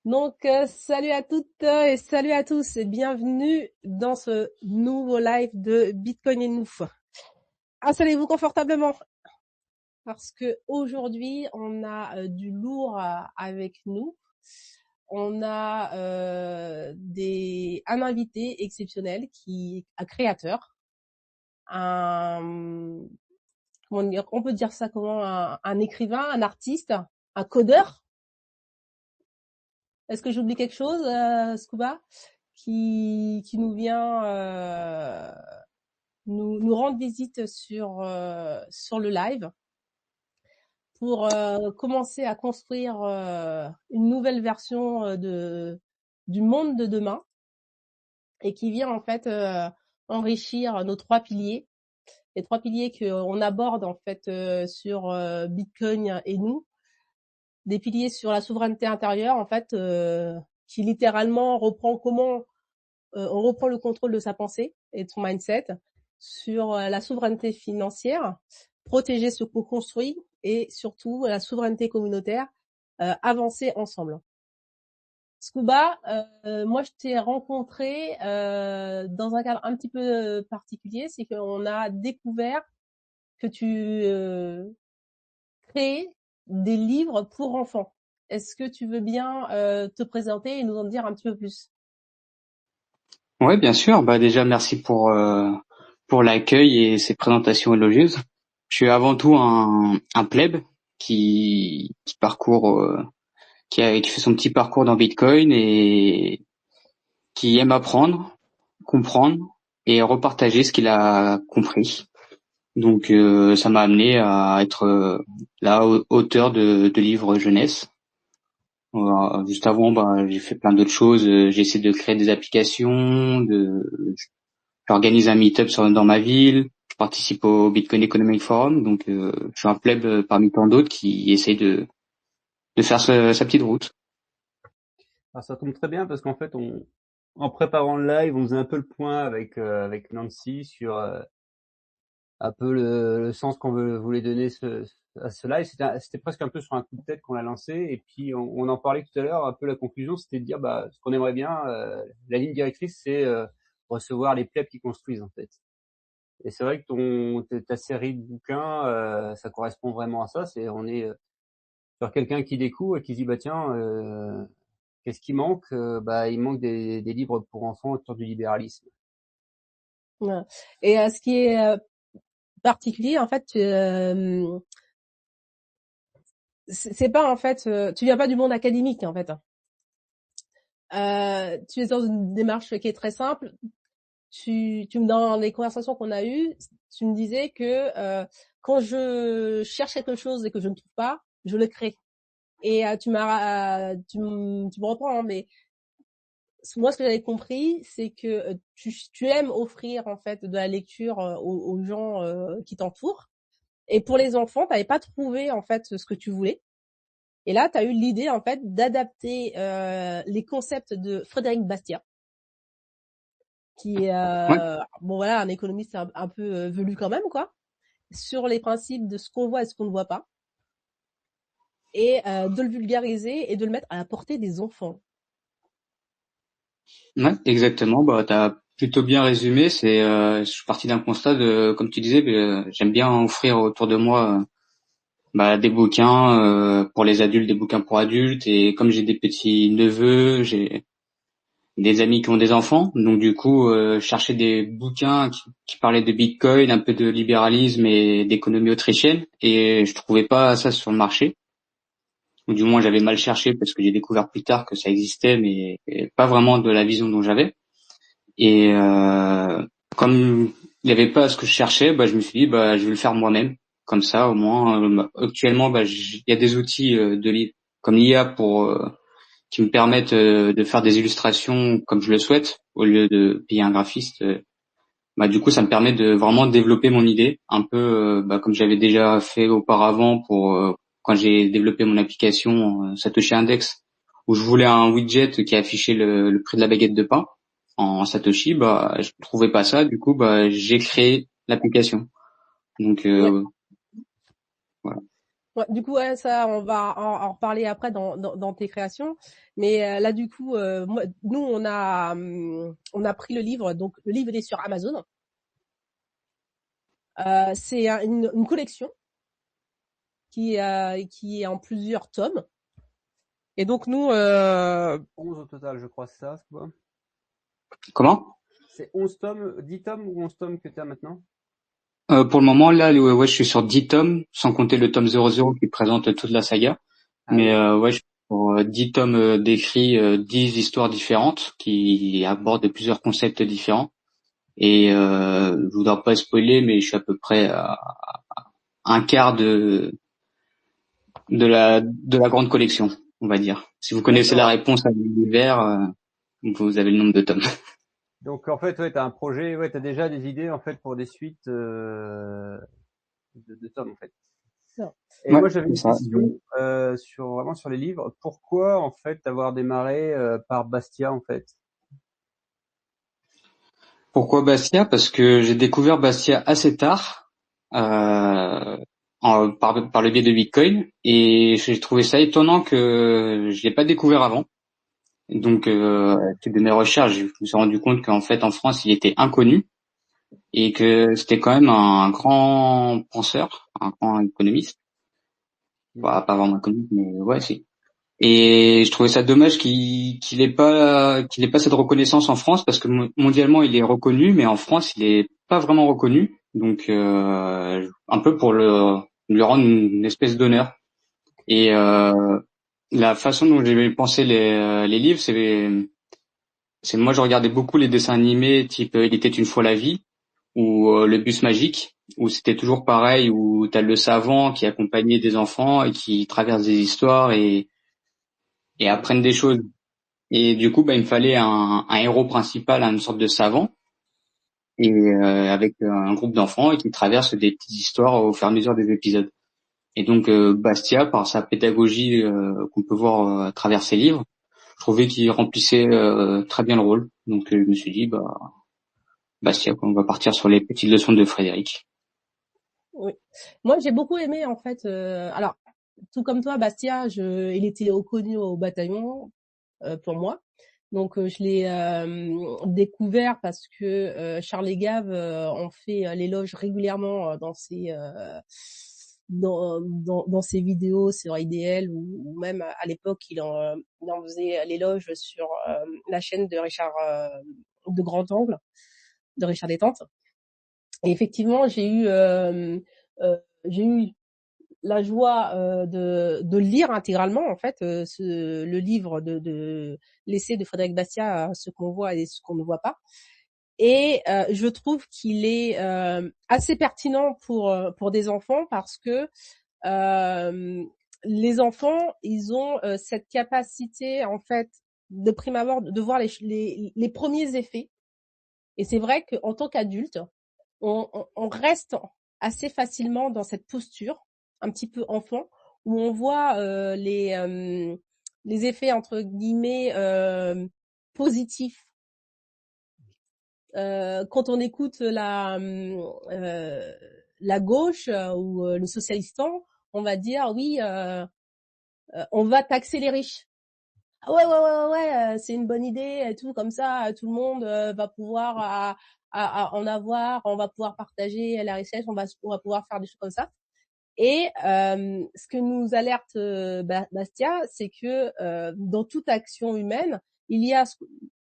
Salut à toutes et salut à tous et bienvenue dans ce nouveau live de Bitcoin et nous. Installez-vous confortablement parce que aujourd'hui on a du lourd avec nous. On a un invité exceptionnel un créateur, on peut dire ça comment, un écrivain, un artiste, un codeur. Est-ce que j'oublie quelque chose, Scuba, qui nous vient nous rendre visite sur le live pour commencer à construire une nouvelle version du monde de demain et qui vient en fait enrichir nos trois piliers, les trois piliers qu'on aborde en fait sur Bitcoin et nous, des piliers sur la souveraineté intérieure en fait, qui littéralement reprend on reprend le contrôle de sa pensée et de son mindset, sur la souveraineté financière, protéger ce qu'on construit et surtout la souveraineté communautaire, avancer ensemble. Scuba, moi je t'ai rencontré dans un cadre un petit peu particulier, c'est qu'on a découvert que tu créais des livres pour enfants. Est-ce que tu veux bien te présenter et nous en dire un petit peu plus? Ouais, bien sûr. Déjà, merci pour l'accueil et ces présentations élogieuses. Je suis avant tout un pleb qui parcourt, qui fait son petit parcours dans Bitcoin et qui aime apprendre, comprendre et repartager ce qu'il a compris. Donc, ça m'a amené à être là auteur de livres jeunesse. Juste avant, j'ai fait plein d'autres choses. J'ai essayé de créer des applications, j'organise un meet-up dans ma ville. Je participe au Bitcoin Economic Forum. Donc, je suis un pleb parmi tant d'autres qui essaye de faire sa petite route. Alors ça tombe très bien parce qu'en fait, en préparant le live, on faisait un peu le point avec Nancy sur un peu le sens qu'on voulait donner à ce live. C'était presque un peu sur un coup de tête qu'on l'a lancé. Et puis, on en parlait tout à l'heure. Un peu la conclusion, c'était de dire, ce qu'on aimerait bien, la ligne directrice, c'est recevoir les plebs qui construisent, en fait. Et c'est vrai que ta série de bouquins, ça correspond vraiment à ça. On est sur quelqu'un qui découvre et qui se dit, tiens, qu'est-ce qui manque? Il manque des livres pour enfants autour du libéralisme. Et ce qui est particulier, en fait, c'est pas en fait, tu viens pas du monde académique en fait. Tu es dans une démarche qui est très simple. Dans les conversations qu'on a eues, tu me disais que quand je cherche quelque chose et que je ne trouve pas, je le crée. Et tu me reprends, hein, mais moi ce que j'avais compris, c'est que tu aimes offrir en fait de la lecture aux gens qui t'entourent. Et pour les enfants, t'avais pas trouvé en fait ce que tu voulais. Et là, tu as eu l'idée en fait d'adapter les concepts de Frédéric Bastiat, qui est Ouais. un économiste un peu velu quand même, quoi, sur les principes de ce qu'on voit et ce qu'on ne voit pas, et de le vulgariser et de le mettre à la portée des enfants. Ouais, exactement. T'as plutôt bien résumé. Je suis parti d'un constat comme tu disais, j'aime bien offrir autour de moi, des bouquins pour les adultes, des bouquins pour adultes. Et comme j'ai des petits neveux, j'ai des amis qui ont des enfants, donc du coup, je cherchais des bouquins qui parlaient de Bitcoin, un peu de libéralisme et d'économie autrichienne, et je trouvais pas ça sur le marché. Ou du moins, j'avais mal cherché parce que j'ai découvert plus tard que ça existait, mais pas vraiment de la vision dont j'avais. Et comme il n'y avait pas ce que je cherchais, je me suis dit, je vais le faire moi-même. Comme ça, au moins, actuellement, il y a des outils comme l'IA qui me permettent de faire des illustrations comme je le souhaite, au lieu de payer un graphiste. Du coup, ça me permet de vraiment développer mon idée, un peu comme j'avais déjà fait auparavant pour quand j'ai développé mon application Satoshi Index, où je voulais un widget qui affichait le prix de la baguette de pain en Satoshi. Je trouvais pas ça, du coup, j'ai créé l'application. Donc Ouais. voilà. Ouais, du coup, ouais, ça, on va en reparler après dans tes créations. Mais là, du coup, nous, on a pris le livre. Donc, le livre il est sur Amazon. C'est une collection qui est en plusieurs tomes. Et donc, nous, 11 au total, je crois, c'est ça, c'est quoi? Comment? C'est 11 tomes, 10 tomes ou 11 tomes que tu as maintenant? Pour le moment, là, ouais, je suis sur 10 tomes, sans compter le tome 00 qui présente toute la saga. Ah Mais oui. ouais, je suis sur 10 tomes d'écrits, 10 histoires différentes qui abordent plusieurs concepts différents. Et je voudrais pas spoiler, mais je suis à peu près à un quart de la grande collection, on va dire. Si vous connaissez la D'accord. réponse à l'univers, vous avez le nombre de tomes. Donc en fait, ouais, t'as un projet, ouais, t'as déjà des idées en fait pour des suites de tomes en fait. non. Et Ouais, moi j'avais c'est une ça. question sur vraiment sur les livres. Pourquoi en fait avoir démarré par Bastia en fait? Pourquoi Bastia? Parce que j'ai découvert Bastia assez tard, euh, par le biais de Bitcoin, et j'ai trouvé ça étonnant que je l'ai pas découvert avant. Donc, suite de mes recherches, je me suis rendu compte qu'en fait, en France, il était inconnu et que c'était quand même un grand penseur, un grand économiste. Mhm. Bah, pas vraiment économique, mais ouais, si. Et je trouvais ça dommage qu'il ait pas cette reconnaissance en France parce que mondialement il est reconnu, mais en France il est pas vraiment reconnu. Donc un peu pour lui rendre une espèce d'honneur. Et la façon dont j'ai pensé les livres, c'est moi je regardais beaucoup les dessins animés type Il était une fois la vie ou Le bus magique où c'était toujours pareil où t'as le savant qui accompagnait des enfants et qui traverse des histoires et Ouais. apprennent des choses. Et du coup, bah, il me fallait un héros principal, une sorte de savant, et avec un groupe d'enfants et qui traverse des petites histoires au fur et à mesure des épisodes. Et donc Bastia, par sa pédagogie qu'on peut voir à travers ses livres, je trouvais qu'il remplissait très bien le rôle. Donc je me suis dit, bah Bastia, quoi, on va partir sur les petites leçons de Frédéric. Oui. Moi, j'ai beaucoup aimé en fait. Alors, tout comme toi, Bastia, il était reconnu au bataillon pour moi. Donc, je l'ai découvert parce que Charles et Gave en fait l'éloge régulièrement dans ses vidéos sur IDL ou même à l'époque, il en faisait l'éloge sur la chaîne de Richard de Grand Angle, de Richard Détente. Et effectivement, j'ai eu la joie de lire intégralement en fait le livre de l'essai de Frédéric Bastiat, ce qu'on voit et ce qu'on ne voit pas. Et je trouve qu'il est assez pertinent pour des enfants parce que les enfants, ils ont cette capacité en fait de prime abord de voir les premiers effets. Et c'est vrai qu'en tant qu'adulte, on reste assez facilement dans cette posture, un petit peu enfant, où on voit les effets entre guillemets positifs. Quand on écoute la gauche ou le socialistan, on va dire oui, on va taxer les riches. Ah ouais, ouais, ouais, ouais, c'est une bonne idée et tout, comme ça, tout le monde va pouvoir en avoir, on va pouvoir partager la richesse, on va pouvoir faire des choses comme ça. Et ce que nous alerte Bastia, c'est que dans toute action humaine, il y a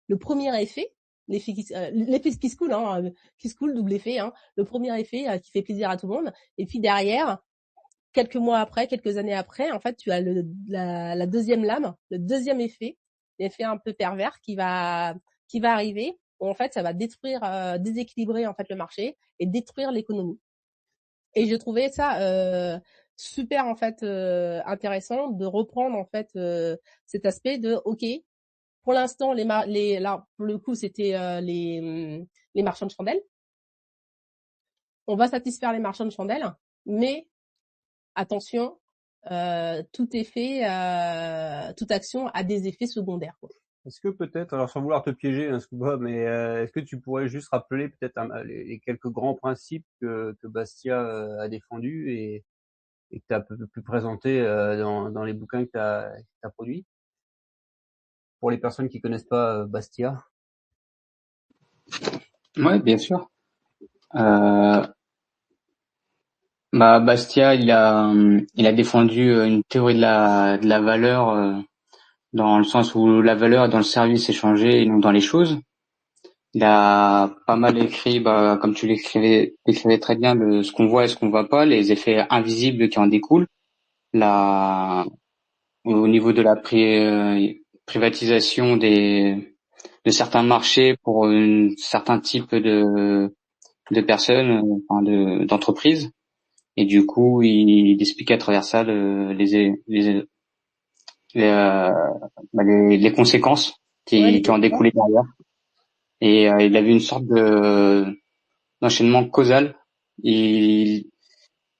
le premier effet, l'effet qui se coule, hein, qui se coule, double effet, hein, le premier effet qui fait plaisir à tout le monde, et puis derrière, quelques mois après, quelques années après, en fait, tu as la deuxième lame, le deuxième effet, l'effet un peu pervers qui va arriver, où en fait, ça va détruire, déséquilibrer en fait le marché et détruire l'économie. Et je trouvais ça super en fait intéressant de reprendre en fait cet aspect de ok, pour l'instant là pour le coup c'était les marchands de chandelles. On va satisfaire les marchands de chandelles, mais attention, tout effet, toute action a des effets secondaires, quoi. Est-ce que peut-être, alors sans vouloir te piéger, hein, Scuba, mais est-ce que tu pourrais juste rappeler peut-être les quelques grands principes que Bastia a défendus et que tu as un peu plus présenté dans les bouquins que tu as produits. Pour les personnes qui connaissent pas Bastia. Ouais, bien sûr. Bastia, il a défendu une théorie de la valeur dans le sens où la valeur est dans le service échangé et non dans les choses. Il a pas mal écrit, comme tu l'écrivais très bien, ce qu'on voit et ce qu'on voit pas, les effets invisibles qui en découlent. Au niveau de la privatisation de certains marchés pour un certain type de personnes, d'entreprises. Et du coup, il explique à travers ça les conséquences qui en découlaient derrière. Et il avait une sorte d'enchaînement causal. Il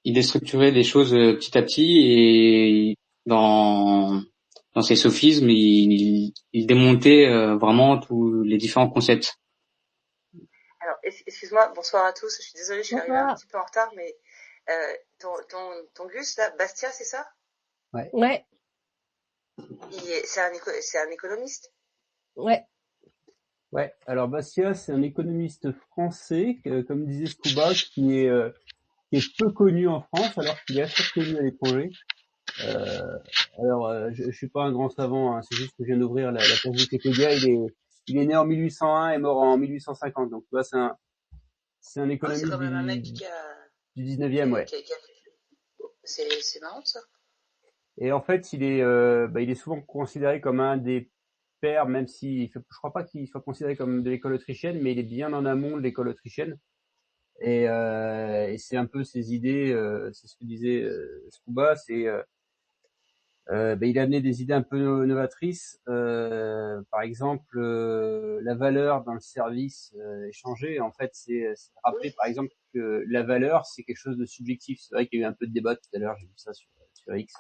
déstructurait les choses petit à petit et dans ses sophismes, il démontait vraiment tous les différents concepts. Alors, excuse-moi, bonsoir à tous. Je suis désolée, je suis arrivée un petit peu en retard, mais ton Gus, là, Bastia, c'est ça? Ouais. C'est un économiste? Ouais. Ouais. Alors Bastia, c'est un économiste français, comme disait Scuba, qui est peu connu en France, alors qu'il est assez connu à l'étranger. Je suis pas un grand savant, hein, c'est juste que je viens d'ouvrir la page Wikipédia. Il est né en 1801 et mort en 1850. Donc tu vois, c'est un économiste c'est quand même un mec du 19e, ouais. C'est marrant ça. Et en fait, il est souvent considéré comme un des pères, même si je crois pas qu'il soit considéré comme de l'école autrichienne, mais il est bien en amont de l'école autrichienne. Et c'est un peu ses idées, c'est ce que disait Scuba, il a amené des idées un peu novatrices. Par exemple, la valeur dans le service échangé. En fait, c'est rappeler par exemple que la valeur, c'est quelque chose de subjectif. C'est vrai qu'il y a eu un peu de débat tout à l'heure. J'ai vu ça sur X,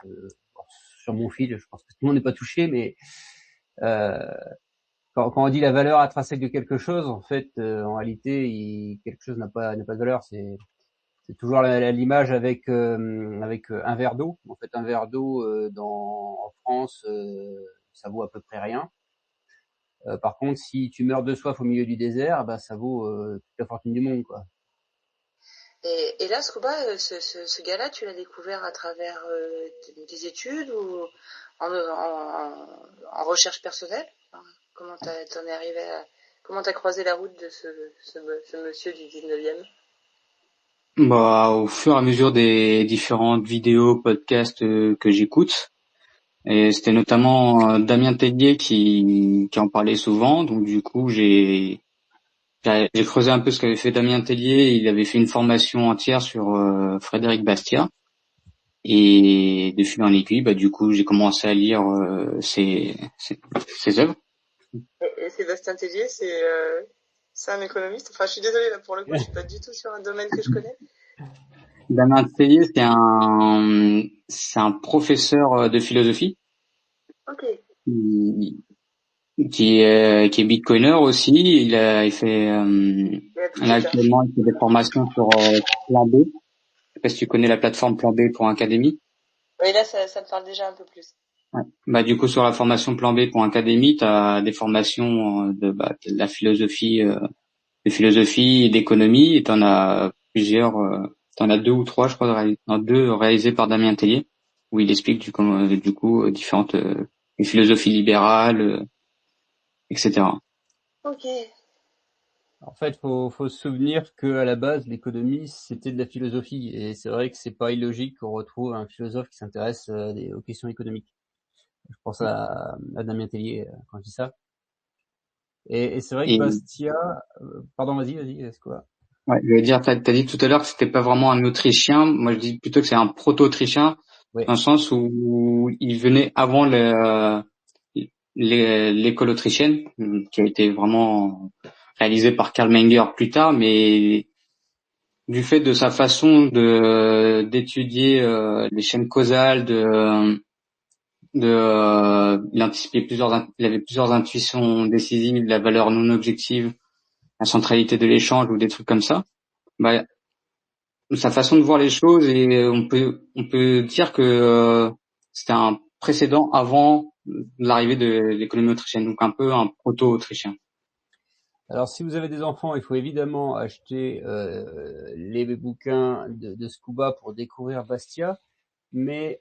sur mon fil. Je pense que tout le monde n'est pas touché, mais quand on dit la valeur intrinsèque de quelque chose, en fait, en réalité, quelque chose n'a pas de valeur. C'est toujours l'image avec un verre d'eau. En fait, un verre d'eau en France, ça vaut à peu près rien. Par contre, si tu meurs de soif au milieu du désert, ça vaut toute la fortune du monde, quoi. Et là, Scuba, ce gars-là, tu l'as découvert à travers des études ou en recherche personnelle? Comment t'en es arrivé comment t'as croisé la route de ce monsieur du 19e? Au fur et à mesure des différentes vidéos, podcasts que j'écoute. Et c'était notamment Damien Tellier qui en parlait souvent. Donc du coup, j'ai creusé un peu ce qu'avait fait Damien Tellier. Il avait fait une formation entière sur Frédéric Bastiat. Et de fil en aiguille, du coup, j'ai commencé à lire ses œuvres. Et Sébastien Tellier, c'est un économiste. Enfin, je suis désolée, là, pour le coup, je suis pas du tout sur un domaine que je connais. Damien Tellier, c'est un professeur de philosophie. Ok. Qui est bitcoiner aussi. Il fait actuellement il fait des formations sur Plan B. Je sais pas si tu connais la plateforme Plan B pour Académie. Oui, là, ça me parle déjà un peu plus. Ouais. Du coup, sur la formation Plan B pour Académie, tu as des formations de la philosophie, de philosophie et d'économie, et t'en as plusieurs, t'en as 2 ou 3, je crois, deux réalisés par Damien Tellier, où il explique du coup différentes les philosophies libérales, etc. Ok. En fait, faut se souvenir que à la base, l'économie, c'était de la philosophie. Et c'est vrai que c'est pas illogique qu'on retrouve un philosophe qui s'intéresse aux questions économiques. Je pense à Damien Tellier quand je dis ça. Et c'est vrai que Bastia... Pardon, vas-y, est-ce quoi? Ouais, je veux dire, t'as dit tout à l'heure que c'était pas vraiment un Autrichien. Moi, je dis plutôt que c'est un proto-Autrichien, ouais. Dans le sens où il venait avant l'école autrichienne, qui a été vraiment réalisée par Karl Menger plus tard, mais du fait de sa façon d'étudier les chaînes causales, il avait plusieurs intuitions décisives, la valeur non objective, la centralité de l'échange ou des trucs comme ça. sa façon de voir les choses, et on peut dire que c'était un précédent avant l'arrivée de l'économie autrichienne, donc un peu un proto-autrichien. Alors, si vous avez des enfants, il faut évidemment acheter les bouquins de Scuba pour découvrir Bastia. Mais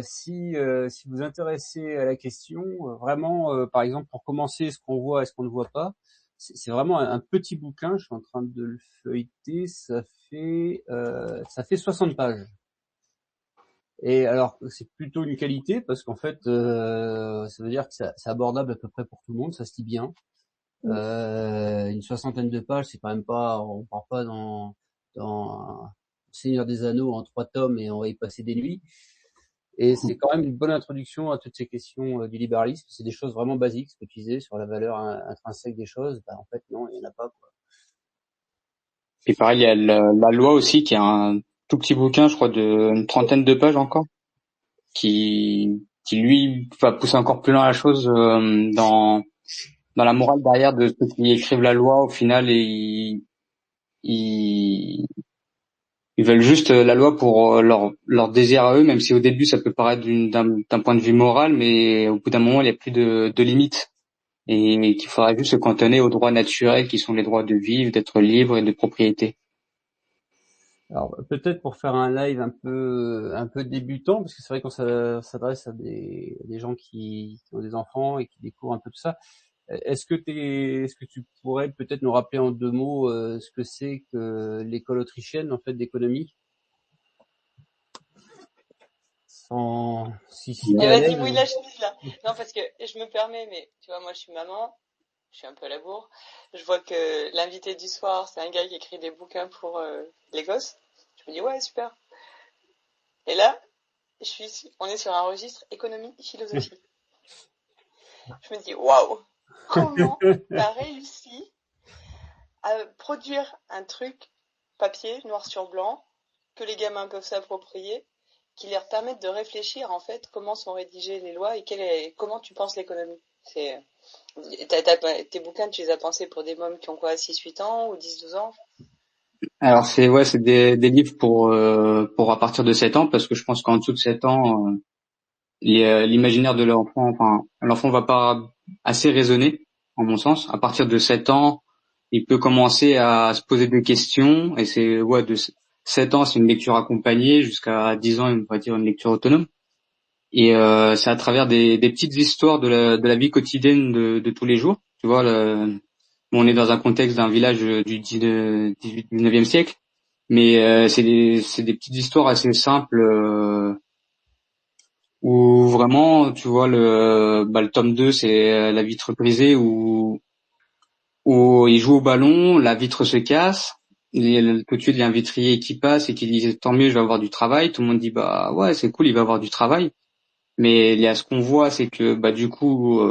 si vous intéressez à la question, vraiment, par exemple, pour commencer, ce qu'on voit et ce qu'on ne voit pas, c'est vraiment un petit bouquin. Je suis en train de le feuilleter. Ça fait 60 pages. Et alors, c'est plutôt une qualité parce qu'en fait, ça veut dire que c'est abordable à peu près pour tout le monde. Ça se lit bien. Une 60aine de pages, c'est quand même pas, on part pas dans Seigneur des Anneaux en 3 tomes et on va y passer des nuits. Et c'est quand même une bonne introduction à toutes ces questions du libéralisme. C'est des choses vraiment basiques, ce que tu disais sur la valeur intrinsèque des choses. Ben, en fait, non, il n'y en a pas, quoi. Et pareil, il y a la loi aussi, qui est un tout petit bouquin, je crois, d'une 30aine de pages encore, qui lui va pousser encore plus loin la chose dans la morale derrière de ceux qui écrivent la loi. Au final, et ils veulent juste la loi pour leur désir à eux, même si au début ça peut paraître d'un point de vue moral, mais au bout d'un moment il n'y a plus de limites, et qu'il faudra juste se cantonner aux droits naturels qui sont les droits de vivre, d'être libre et de propriété. Alors peut-être pour faire un live un peu débutant, parce que c'est vrai qu'on s'adresse à des gens qui ont des enfants et qui découvrent un peu tout ça. Est-ce que tu pourrais peut-être nous rappeler en 2 mots ce que c'est que l'école autrichienne en fait d'économie? Si t'es à Vas-y, l'aise. mouille la chemise là. Non, parce que je me permets, mais tu vois, moi je suis maman, je suis un peu à la bourre. Je vois que l'invité du soir, c'est un gars qui écrit des bouquins pour les gosses. Je me dis, ouais, super. Et là, on est sur un registre économie, philosophie. Je me dis, waouh, comment t'as réussi à produire un truc papier, noir sur blanc, que les gamins peuvent s'approprier, qui leur permettent de réfléchir en fait comment sont rédigées les lois et comment tu penses l'économie. Tes bouquins, tu les as pensés pour des mômes qui ont quoi, 6-8 ans ou 10-12 ans? Alors c'est des livres pour à partir de 7 ans, parce que je pense qu'en dessous de 7 ans l'imaginaire de l'enfant, enfin l'enfant va pas assez raisonner, en mon sens. À partir de 7 ans, il peut commencer à se poser des questions, et c'est de 7 ans c'est une lecture accompagnée, jusqu'à 10 ans on va dire une lecture autonome. Et c'est à travers des petites histoires de la vie quotidienne de tous les jours. Tu vois, on est dans un contexte d'un village du 19e siècle, mais c'est des petites histoires assez simples, où vraiment, tu vois, le tome 2, c'est la vitre brisée, où il joue au ballon, la vitre se casse, tout de suite il y a un vitrier qui passe et qui dit tant mieux, je vais avoir du travail. Tout le monde dit bah ouais, c'est cool, il va avoir du travail. Mais là, ce qu'on voit, c'est que bah du coup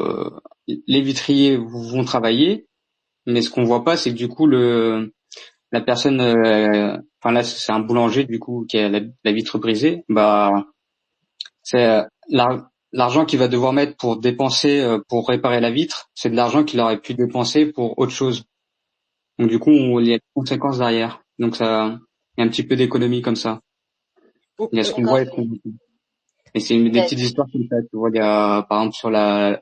les vitriers vont travailler, mais ce qu'on voit pas, c'est que du coup la personne, enfin là c'est un boulanger du coup qui a la vitre brisée, bah c'est l'argent qu'il va devoir mettre pour dépenser pour réparer la vitre, c'est de l'argent qu'il aurait pu dépenser pour autre chose. Donc du coup, il y a des conséquences derrière. Donc ça, il y a un petit peu d'économie comme ça. Il y a ce qu'on voit et ce qu'on voit pas. Et c'est des petites histoires comme ça. Tu vois, il y a par exemple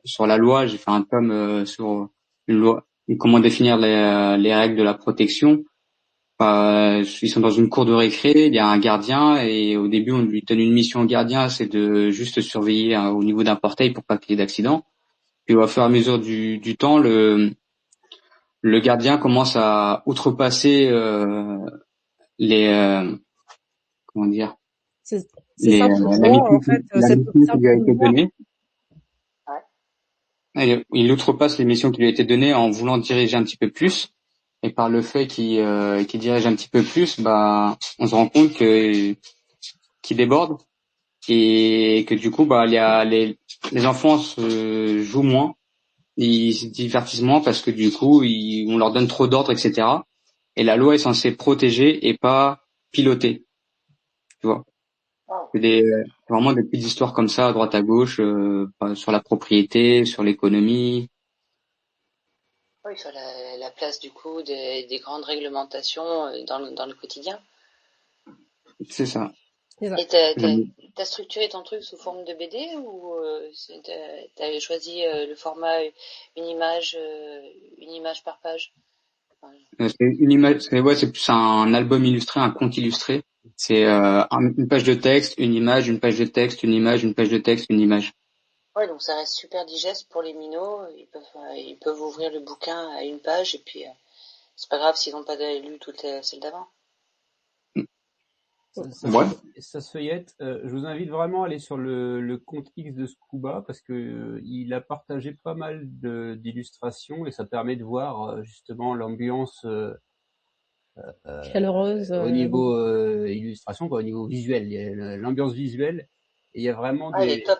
sur la loi, j'ai fait un tome sur une loi, comment définir les règles de la protection. Ils sont dans une cour de récré, il y a un gardien, et au début on lui donne une mission au gardien, c'est de juste surveiller au niveau d'un portail pour pas qu'il y ait d'accident. Puis au fur et à mesure du temps, le gardien commence à outrepasser les comment dire C'est les la simplement, mission en fait, la cette mission qui lui a été pouvoir. donnée. Et il outrepasse les missions qui lui a été données en voulant diriger un petit peu plus. Et par le fait qu'il dirige un petit peu plus, bah on se rend compte que qu'il déborde, et que du coup bah il y a les enfants se jouent moins, ils se divertissent moins, parce que du coup on leur donne trop d'ordres, etc. Et la loi est censée protéger et pas piloter, tu vois. C'est vraiment des petites histoires comme ça à droite à gauche, sur la propriété, sur l'économie. Oui, sur la place du coup des grandes réglementations dans le quotidien. C'est ça. C'est ça. Et t'as structuré ton truc sous forme de BD ou t'avais choisi le format une image par page? Enfin, C'est une image, c'est plus un album illustré, un conte illustré. C'est une page de texte, une image, une page de texte, une image, une page de texte, une image. ouais, donc ça reste super digeste pour les minots. Ils peuvent ouvrir le bouquin à une page et puis c'est pas grave s'ils n'ont pas lu toutes celles d'avant. Ouais. Ça se feuillette. Je vous invite vraiment à aller sur le compte X de Scuba parce que il a partagé pas mal d'illustrations et ça permet de voir justement l'ambiance Chaleureuse. au niveau illustration, quoi, au niveau visuel, il y a l'ambiance visuelle et il y a vraiment Ah, il est top.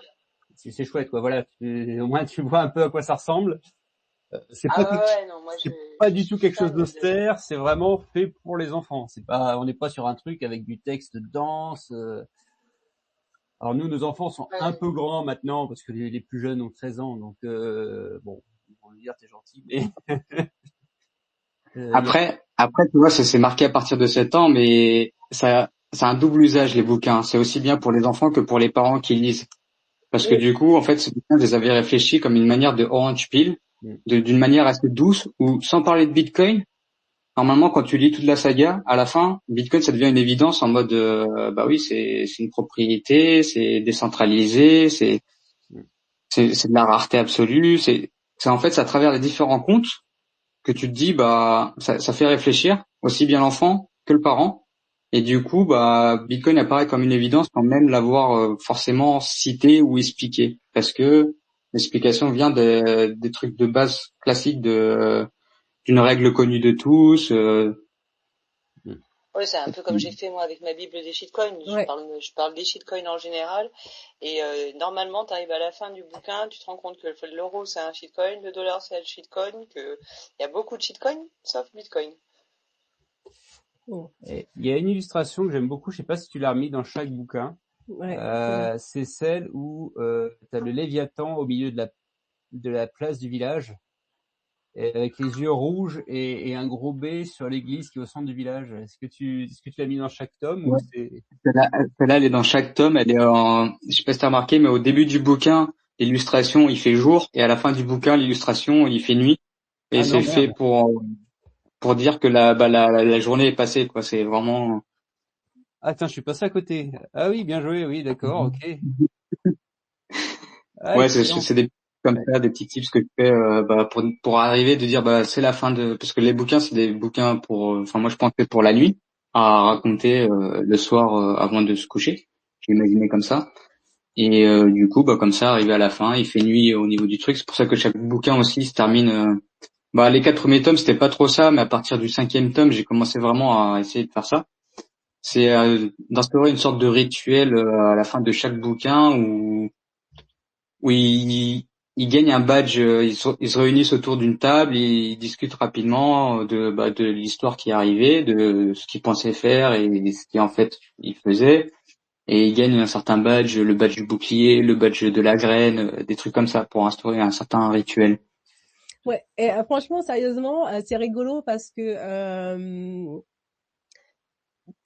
c'est chouette, quoi. Voilà, au moins tu vois un peu à quoi ça ressemble. C'est Ah pas ouais, non, moi c'est pas je du tout suis quelque chose fan de... d'austère, c'est vraiment fait pour les enfants. On n'est pas sur un truc avec du texte dense. Alors nous, nos enfants sont un Ouais. peu grands maintenant parce que les plus jeunes ont 13 ans, donc bon, ils vont me dire t'es gentil, mais Après, tu vois, c'est marqué à partir de 7 ans, mais ça a un double usage, les bouquins. C'est aussi bien pour les enfants que pour les parents qui lisent. Parce que Oui. du coup, en fait, ces bouquins, je les avais réfléchis comme une manière de orange peel, d'une manière assez douce, ou sans parler de Bitcoin. Normalement, quand tu lis toute la saga, à la fin, Bitcoin, ça devient une évidence en mode, bah oui, c'est une propriété, c'est décentralisé, c'est de la rareté absolue. C'est en fait, c'est à travers les différents comptes que tu te dis, bah, ça fait réfléchir aussi bien l'enfant que le parent. Et du coup, bah, Bitcoin apparaît comme une évidence sans même l'avoir forcément cité ou expliqué, parce que l'explication vient des trucs de base classiques d'une règle connue de tous. Ouais, c'est un peu comme j'ai fait moi avec ma bible des shitcoins. Ouais. Je parle des shitcoins en général. Et normalement, tu arrives à la fin du bouquin, tu te rends compte que l'euro c'est un shitcoin, le dollar c'est un shitcoin, que il y a beaucoup de shitcoins, sauf Bitcoin. il y a une illustration que j'aime beaucoup, je sais pas si tu l'as remis dans chaque bouquin. Ouais. C'est celle où tu as le Léviathan au milieu de la place du village, et avec les yeux rouges et un gros B sur l'église qui est au centre du village. Est-ce que tu l'as mis dans chaque tome ou c'est... Celle-là, elle est dans chaque tome. Elle est je sais pas si t'as remarqué, mais au début du bouquin, l'illustration, il fait jour, et à la fin du bouquin, l'illustration, il fait nuit. Et Ah non, c'est fait merde. pour dire que la journée est passée, quoi. C'est vraiment. Ah tiens, je suis passé à côté. Ah oui, bien joué, oui, d'accord, ok. Ah, Ouais, excellent. c'est des comme ça, des petits tips que tu fais bah, pour arriver de dire bah c'est la fin de parce que les bouquins c'est des bouquins pour enfin moi je pensais pour la nuit à raconter le soir avant de se coucher. J'ai imaginé comme ça et du coup bah comme ça arrivé à la fin il fait nuit au niveau du truc. C'est pour ça que chaque bouquin aussi se termine. Bah les 4 premiers tomes c'était pas trop ça, mais à partir du 5e tome j'ai commencé vraiment à essayer de faire ça. C'est d'instaurer une sorte de rituel à la fin de chaque bouquin où ils gagnent un badge, ils se réunissent autour d'une table, ils discutent rapidement de l'histoire qui est arrivée, de ce qu'ils pensaient faire et ce qu'ils en fait ils faisaient, et ils gagnent un certain badge, le badge du bouclier, le badge de la graine, des trucs comme ça pour instaurer un certain rituel. Ouais. Et franchement, sérieusement, c'est rigolo parce que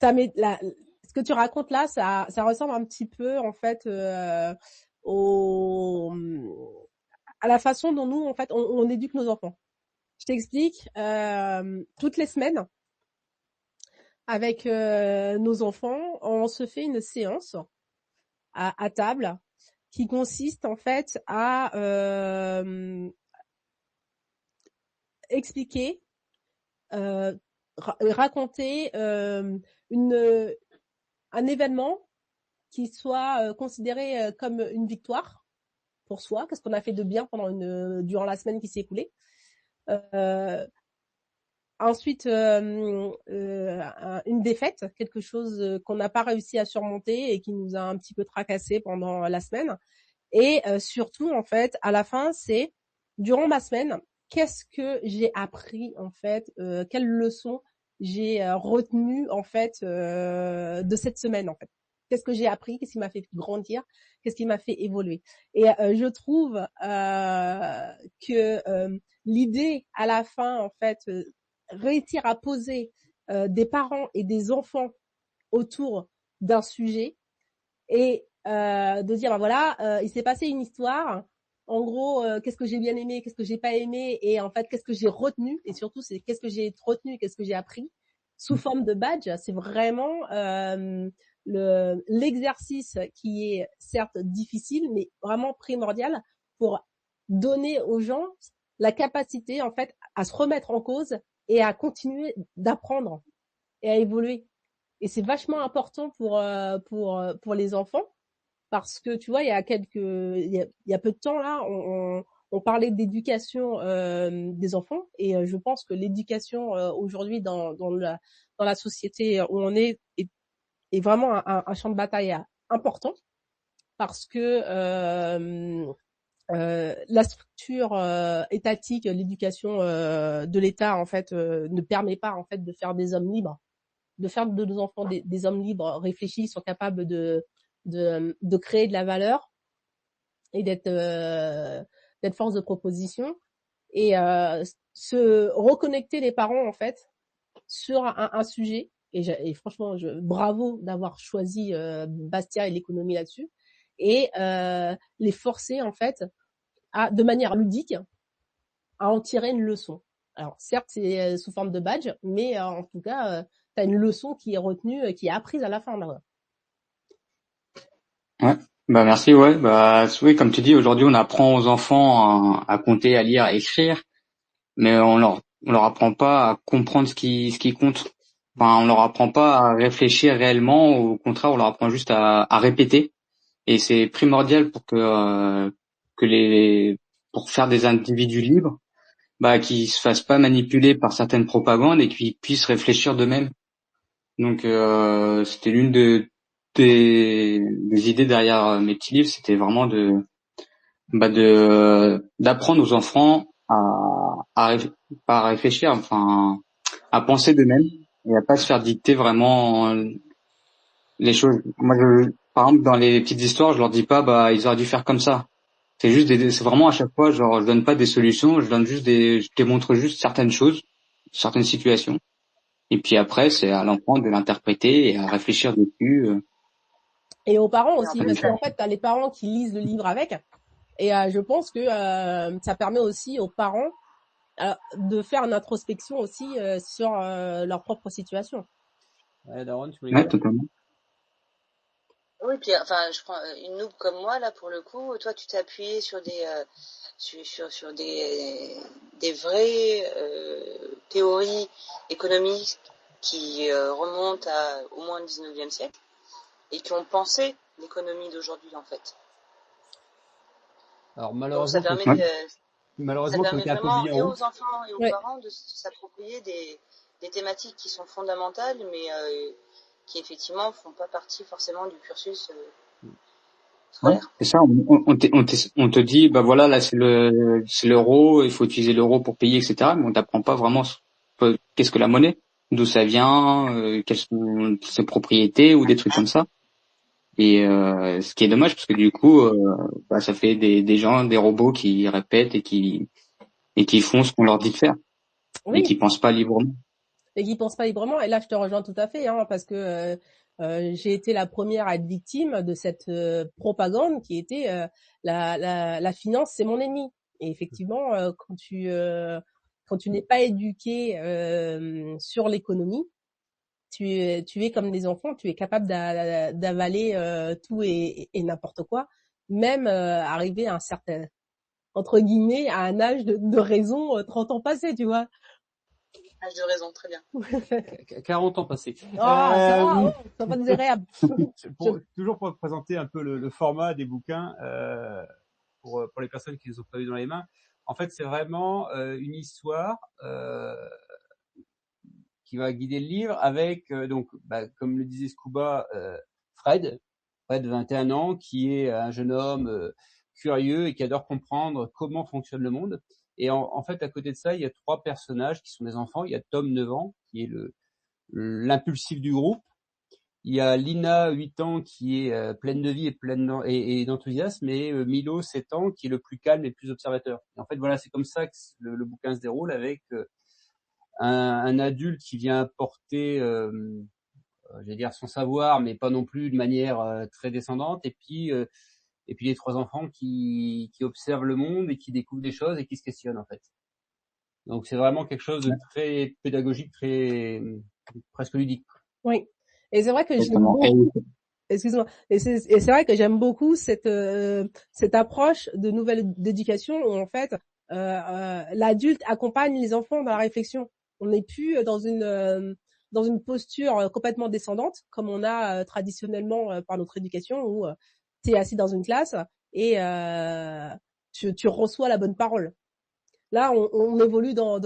ce que tu racontes là, ça ressemble un petit peu en fait au à la façon dont nous en fait on éduque nos enfants. Je t'explique. Toutes les semaines, avec nos enfants, on se fait une séance à table qui consiste en fait à expliquer, raconter un événement qui soit considéré comme une victoire pour soi, qu'est-ce qu'on a fait de bien durant la semaine qui s'est écoulée. Ensuite, une défaite, quelque chose qu'on n'a pas réussi à surmonter et qui nous a un petit peu tracassé pendant la semaine. Et surtout, en fait, à la fin, c'est durant ma semaine, qu'est-ce que j'ai appris en fait, quelles leçons j'ai retenues en fait de cette semaine en fait. Qu'est-ce que j'ai appris, qu'est-ce qui m'a fait grandir, qu'est-ce qui m'a fait évoluer. Et je trouve que l'idée à la fin en fait réussir à poser des parents et des enfants autour d'un sujet et de dire bah voilà, il s'est passé une histoire. En gros, qu'est-ce que j'ai bien aimé, qu'est-ce que j'ai pas aimé, et en fait, qu'est-ce que j'ai retenu, et surtout, c'est qu'est-ce que j'ai retenu, qu'est-ce que j'ai appris, sous forme de badge. C'est vraiment l'exercice qui est certes difficile, mais vraiment primordial pour donner aux gens la capacité, en fait, à se remettre en cause et à continuer d'apprendre et à évoluer. Et c'est vachement important pour les enfants parce que tu vois, il y a peu de temps là, on parlait d'éducation des enfants et je pense que l'éducation aujourd'hui dans la société où on est vraiment un champ de bataille important parce que la structure étatique, l'éducation de l'État en fait ne permet pas en fait de faire des hommes libres, de faire de nos enfants des hommes libres, réfléchis, sont capables de créer de la valeur et d'être force de proposition et se reconnecter les parents en fait sur un sujet et franchement bravo d'avoir choisi Bastia et l'économie là-dessus et les forcer en fait de manière ludique à en tirer une leçon. Alors certes c'est sous forme de badge, mais en tout cas t'as une leçon qui est retenue, qui est apprise à la fin là. Ouais. Bah merci, ouais. Bah oui, comme tu dis, aujourd'hui on apprend aux enfants à compter, à lire, à écrire, mais on leur apprend pas à comprendre ce qui compte. Enfin, on leur apprend pas à réfléchir réellement, au contraire, on leur apprend juste à répéter. Et c'est primordial que pour faire des individus libres, bah qui se fassent pas manipuler par certaines propagandes et qu'ils puissent réfléchir d'eux-mêmes. Donc c'était l'une des idées derrière mes petits livres, c'était vraiment d'apprendre aux enfants pas à réfléchir, enfin à penser d'eux-mêmes et à pas se faire dicter vraiment les choses. Moi par exemple dans les petites histoires, je leur dis pas bah ils auraient dû faire comme ça. C'est juste c'est vraiment à chaque fois genre je donne pas des solutions, je te montre juste certaines choses, certaines situations. Et puis après, c'est à l'enfant de l'interpréter et à réfléchir dessus. Et aux parents aussi, parce qu'en fait, t'as les parents qui lisent le livre avec. Et je pense que ça permet aussi aux parents de faire une introspection aussi sur leur propre situation. Ouais, Daron, tu voulais Ouais, dire? totalement. Oui, puis enfin, je prends une noob comme moi là pour le coup. Toi, tu t'es appuyé sur sur des vraies théories économiques qui remontent à au moins le 19e siècle et qui ont pensé l'économie d'aujourd'hui en fait. Alors Donc ça permet malheureusement, ça comme permet t'es un peu vraiment vieux et en aux enfants et aux parents de s'approprier des thématiques qui sont fondamentales mais qui effectivement font pas partie forcément du cursus Ouais, scolaire. c'est ça. On te dit, bah voilà, là c'est l'euro, il faut utiliser l'euro pour payer, etc. Mais on t'apprend pas vraiment qu'est-ce que la monnaie, d'où ça vient, quelles sont ses propriétés ou des trucs comme ça. Et ce qui est dommage parce que du coup, bah ça fait des gens, des robots qui répètent et qui font ce qu'on leur dit de faire et qui Oui, pensent pas librement. et qui pensent pas librement. Et là, je te rejoins tout à fait, hein, parce que j'ai été la première à être victime de cette propagande qui était la finance, c'est mon ennemi. Et effectivement, quand tu n'es pas éduqué sur l'économie, tu es comme des enfants, tu es capable d'avaler tout et n'importe quoi, même arriver à un certain entre guillemets à un âge de raison 30 ans passés, tu vois. Âge de raison, très bien. 40 ans passés. Ah, ça va, oh, ça va désagréable. Toujours pour présenter un peu le format des bouquins pour les personnes qui les ont pas eu dans les mains. En fait, c'est vraiment une histoire qui va guider le livre avec donc comme le disait Scuba, Fred 21 ans, qui est un jeune homme curieux et qui adore comprendre comment fonctionne le monde. Et en fait, à côté de ça, il y a 3 personnages qui sont des enfants. Il y a Tom, 9 ans, qui est l'impulsif du groupe. Il y a Lina, 8 ans, qui est pleine de vie et d'enthousiasme, et Milo, 7 ans, qui est le plus calme et le plus observateur. Et en fait, voilà, c'est comme ça que le bouquin se déroule, avec un adulte qui vient apporter je vais dire son savoir, mais pas non plus de manière très descendante. Et puis les 3 enfants qui observent le monde et qui découvrent des choses et qui se questionnent en fait. Donc c'est vraiment quelque chose de très pédagogique, très presque ludique. Oui. Et c'est vrai que j'aime Exactement. beaucoup. Excuse-moi. Et c'est vrai que j'aime beaucoup cette approche de nouvelle d'éducation où en fait l'adulte accompagne les enfants dans la réflexion. On n'est plus dans une posture complètement descendante comme on a traditionnellement par notre éducation où tu es assis dans une classe et tu reçois la bonne parole. Là, on évolue dans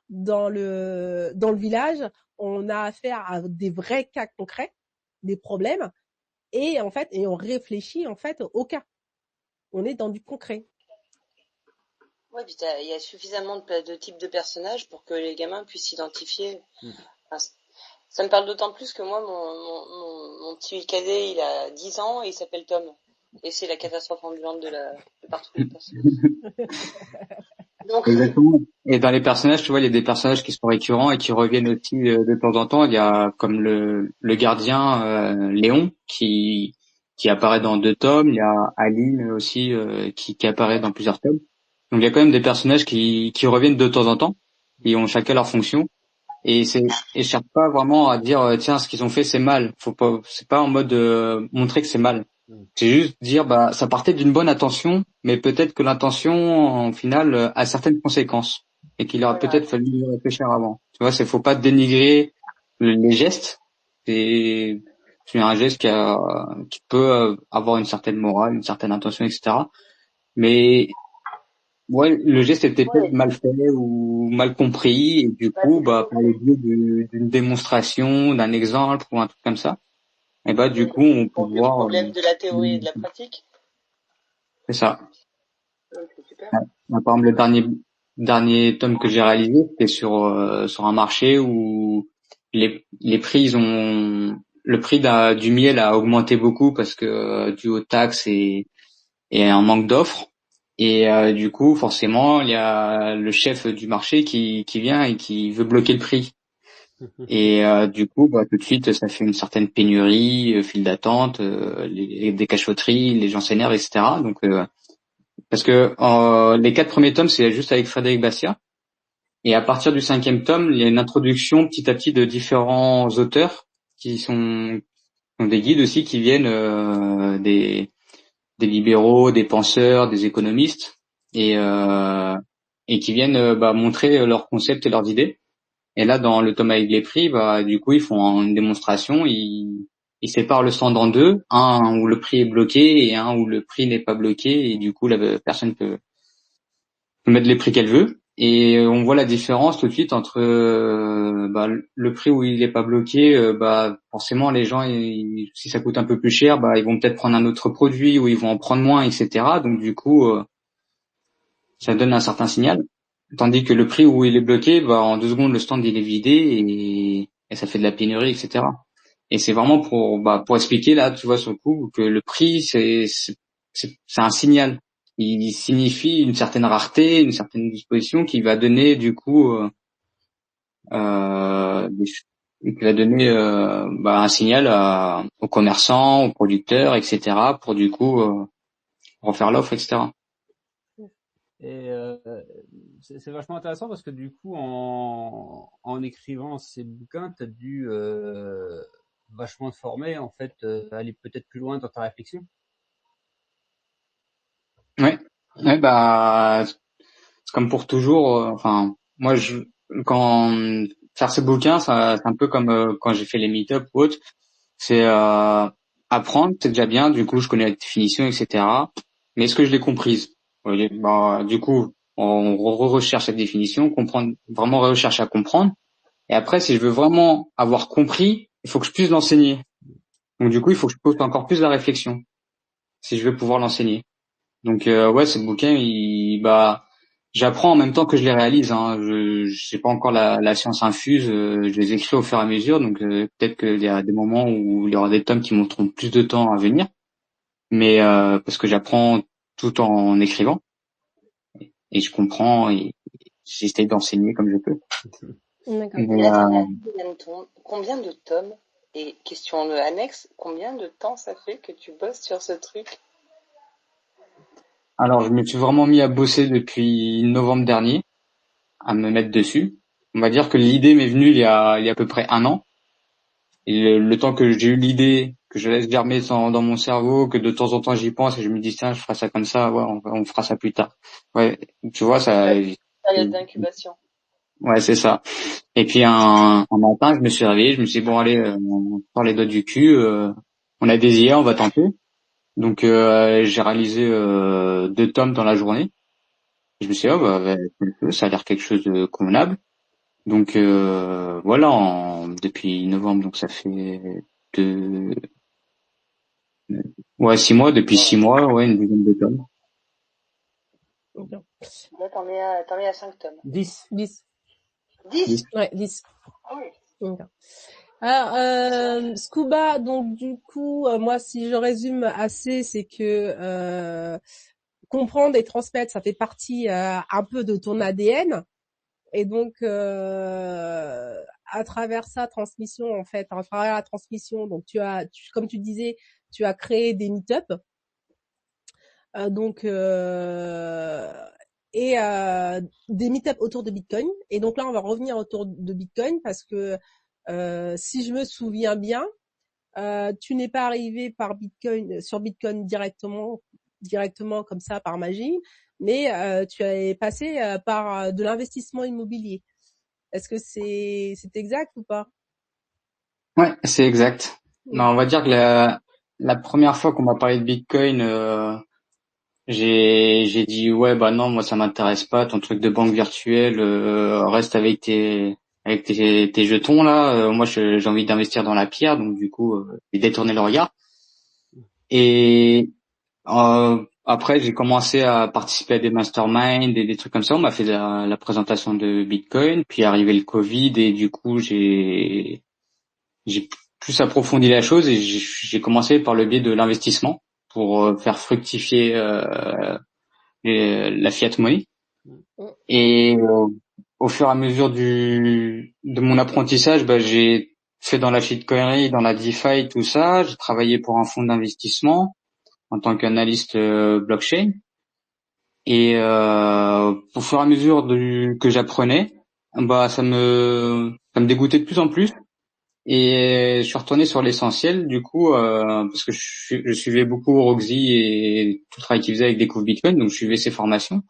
le village. On a affaire à des vrais cas concrets, des problèmes, et en fait, et on réfléchit en fait au cas. On est dans du concret. Ouais, puis il y a suffisamment de types de personnages pour que les gamins puissent s'identifier. Enfin, ça me parle d'autant plus que moi, mon petit cadet, il a 10 ans et il s'appelle Tom. Et c'est la catastrophe ambulante de partout où il passe. Donc, Exactement. Et dans les personnages, tu vois, il y a des personnages qui sont récurrents et qui reviennent aussi de temps en temps. Il y a comme le gardien Léon qui apparaît dans 2 tomes. Il y a Aline aussi qui apparaît dans plusieurs tomes. Donc il y a quand même des personnages qui reviennent de temps en temps. Ils ont chacun leur fonction. Et je cherche pas vraiment à dire tiens, ce qu'ils ont fait c'est mal. C'est pas en mode montrer que c'est mal. C'est juste dire bah ça partait d'une bonne intention, mais peut-être que l'intention en final a certaines conséquences et qu'il aurait voilà. peut-être fallu y réfléchir avant. Tu vois, faut pas dénigrer les gestes. C'est un geste qui peut avoir une certaine morale, une certaine intention, etc. Mais ouais, le geste était peut-être mal fait ou mal compris, et du coup, bah, par le biais d'une démonstration, d'un exemple ou un truc comme ça, et bah, du coup, on peut Donc, le voir, problème de la théorie et de la pratique. c'est ça. C'est super. Par exemple, le dernier tome que j'ai réalisé, c'était sur un marché où les prix, le prix du miel a augmenté beaucoup parce que, dû aux taxes et un manque d'offres. Et du coup, forcément, il y a le chef du marché qui vient et qui veut bloquer le prix. Et du coup, bah, tout de suite, ça fait une certaine pénurie, file d'attente, des cachotteries, les gens s'énervent, etc. Donc, parce que les 4 premiers tomes, c'est juste avec Frédéric Bastiat. Et à partir du 5e tome, il y a une introduction petit à petit de différents auteurs qui sont des guides aussi, qui viennent des libéraux, des penseurs, des économistes, et qui viennent bah, montrer leurs concepts et leurs idées. Et là, dans le tome avec les prix, bah du coup, ils font une démonstration, ils séparent le stand en 2, un où le prix est bloqué et un où le prix n'est pas bloqué, et du coup, la personne peut mettre les prix qu'elle veut. Et on voit la différence tout de suite entre bah, le prix où il est pas bloqué, bah forcément les gens, si ça coûte un peu plus cher, bah ils vont peut-être prendre un autre produit ou ils vont en prendre moins, etc. Donc du coup, ça donne un certain signal. Tandis que le prix où il est bloqué, bah en 2 secondes le stand il est vidé et ça fait de la pénurie, etc. Et c'est vraiment pour expliquer là, tu vois sur le coup que le prix c'est un signal. Il signifie une certaine rareté, une certaine disposition qui va donner du coup qui va donner bah, un signal aux commerçants, aux producteurs, etc. pour du coup refaire l'offre, etc. Et c'est vachement intéressant parce que du coup, en écrivant ces bouquins, tu as dû vachement te former, en fait, aller peut-être plus loin dans ta réflexion. Ouais, ouais, bah c'est comme pour toujours. Enfin, moi, quand faire ce bouquin, c'est un peu comme quand j'ai fait les meet-up ou autre. C'est apprendre, c'est déjà bien. Du coup, je connais la définition, etc. Mais est-ce que je l'ai comprise? Bah, du coup, on recherche cette définition, comprendre, vraiment rechercher à comprendre. Et après, si je veux vraiment avoir compris, il faut que je puisse l'enseigner. Donc, du coup, il faut que je pose encore plus la réflexion si je veux pouvoir l'enseigner. Donc ouais, ce bouquin, bah, j'apprends en même temps que je les réalise. Hein. Je sais pas encore la science infuse. Je les écris au fur et à mesure. Donc peut-être qu'il y a des moments où il y aura des tomes qui me mettront plus de temps à venir. Mais parce que j'apprends tout en écrivant et je comprends et j'essaie d'enseigner comme je peux. D'accord. Mais Et là, t'en as combien de tomes? Et question annexe, combien de temps ça fait que tu bosses sur ce truc? Alors, je me suis vraiment mis à bosser depuis novembre dernier, à me mettre dessus. On va dire que l'idée m'est venue il y a à peu près un an. Et le temps que j'ai eu l'idée, que je laisse germer dans mon cerveau, que de temps en temps j'y pense et je me dis tiens, je ferai ça comme ça, ouais, on fera ça plus tard. Ouais, tu vois, ça, Période d'incubation. ouais, c'est ça. Et puis un matin, je me suis réveillé, je me suis dit bon allez, on sort les doigts du cul, on a des IA, on va tenter. Donc j'ai réalisé 2 tomes dans la journée. Je me suis dit oh, ça a l'air quelque chose de convenable. Donc voilà, depuis novembre, donc ça fait deux, ouais 6 mois. Depuis 6 mois, ouais une dizaine de tomes. Bien. Là, t'en es à 5 tomes. 10. 10. 10? Ouais, 10. Ah oui. D'accord. Alors, Scuba, donc du coup, moi, si je résume assez, c'est que comprendre et transmettre, ça fait partie un peu de ton ADN. Et donc, à travers sa transmission, en fait, à travers la transmission, donc comme tu disais, tu as créé des meet-up. Des meet-up autour de Bitcoin. Et donc là, on va revenir autour de Bitcoin parce que si je me souviens bien, tu n'es pas arrivé sur Bitcoin directement comme ça par magie, mais tu es passé par de l'investissement immobilier. Est-ce que c'est exact ou pas? Ouais, c'est exact. Non, on va dire que la première fois qu'on m'a parlé de Bitcoin, j'ai dit ouais bah non, moi ça m'intéresse pas, ton truc de banque virtuelle, reste avec tes jetons là. Moi j'ai envie d'investir dans la pierre, donc du coup j'ai détourné le regard. Et après j'ai commencé à participer à des masterminds et des trucs comme ça. On m'a fait la présentation de Bitcoin, puis est arrivé le Covid et du coup j'ai plus approfondi la chose et j'ai commencé par le biais de l'investissement pour faire fructifier la fiat money. Et au fur et à mesure de mon apprentissage, bah, j'ai fait dans la shitcoinerie, dans la DeFi, tout ça. J'ai travaillé pour un fonds d'investissement en tant qu'analyste blockchain. Et au fur et à mesure que j'apprenais, bah ça me dégoûtait de plus en plus. Et je suis retourné sur l'essentiel du coup parce que je suivais beaucoup Roxy et tout le travail qu'il faisait avec Découvre Bitcoin, donc je suivais ses formations.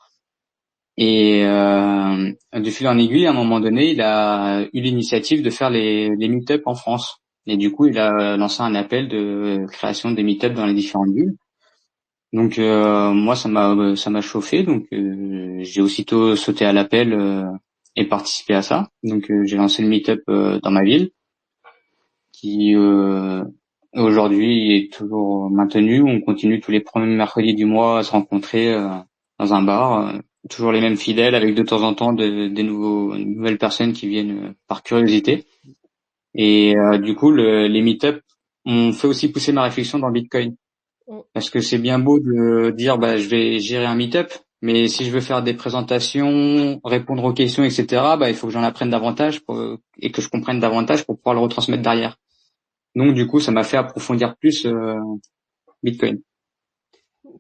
Et de fil en aiguille, à un moment donné, il a eu l'initiative de faire les meet-up en France. Et du coup, il a lancé un appel de création des meet-up dans les différentes villes. Donc moi, ça m'a chauffé. Donc j'ai aussitôt sauté à l'appel et participé à ça. Donc j'ai lancé le meet-up dans ma ville, qui aujourd'hui est toujours maintenu. On continue tous les premiers mercredis du mois à se rencontrer dans un bar. Toujours les mêmes fidèles avec de temps en temps des nouvelles personnes qui viennent par curiosité. Et du coup, les meet-up ont fait aussi pousser ma réflexion dans Bitcoin. Parce que c'est bien beau de dire bah je vais gérer un meet-up, mais si je veux faire des présentations, répondre aux questions, etc., bah il faut que j'en apprenne davantage et que je comprenne davantage pour pouvoir le retransmettre derrière. Donc du coup, ça m'a fait approfondir plus Bitcoin.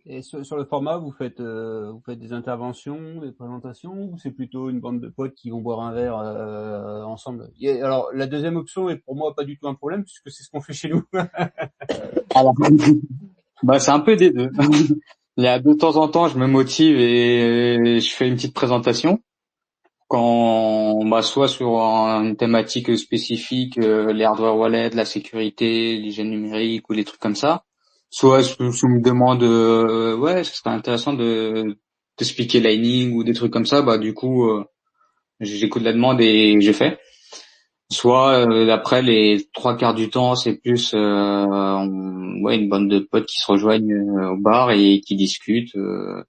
Et sur le format, vous faites des interventions, des présentations, ou c'est plutôt une bande de potes qui vont boire un verre ensemble? Alors la deuxième option est pour moi pas du tout un problème puisque c'est ce qu'on fait chez nous. Alors, bah c'est un peu des deux. Il y a de temps en temps, je me motive et je fais une petite présentation quand bah soit sur une thématique spécifique, les hardware wallets, la sécurité, l'hygiène numérique ou des trucs comme ça. Soit si on me demande ouais, ce serait intéressant de expliquer Lightning ou des trucs comme ça, bah du coup j'écoute la demande et je fais. Soit après les 3 quarts du temps, c'est plus ouais une bande de potes qui se rejoignent au bar et qui discutent de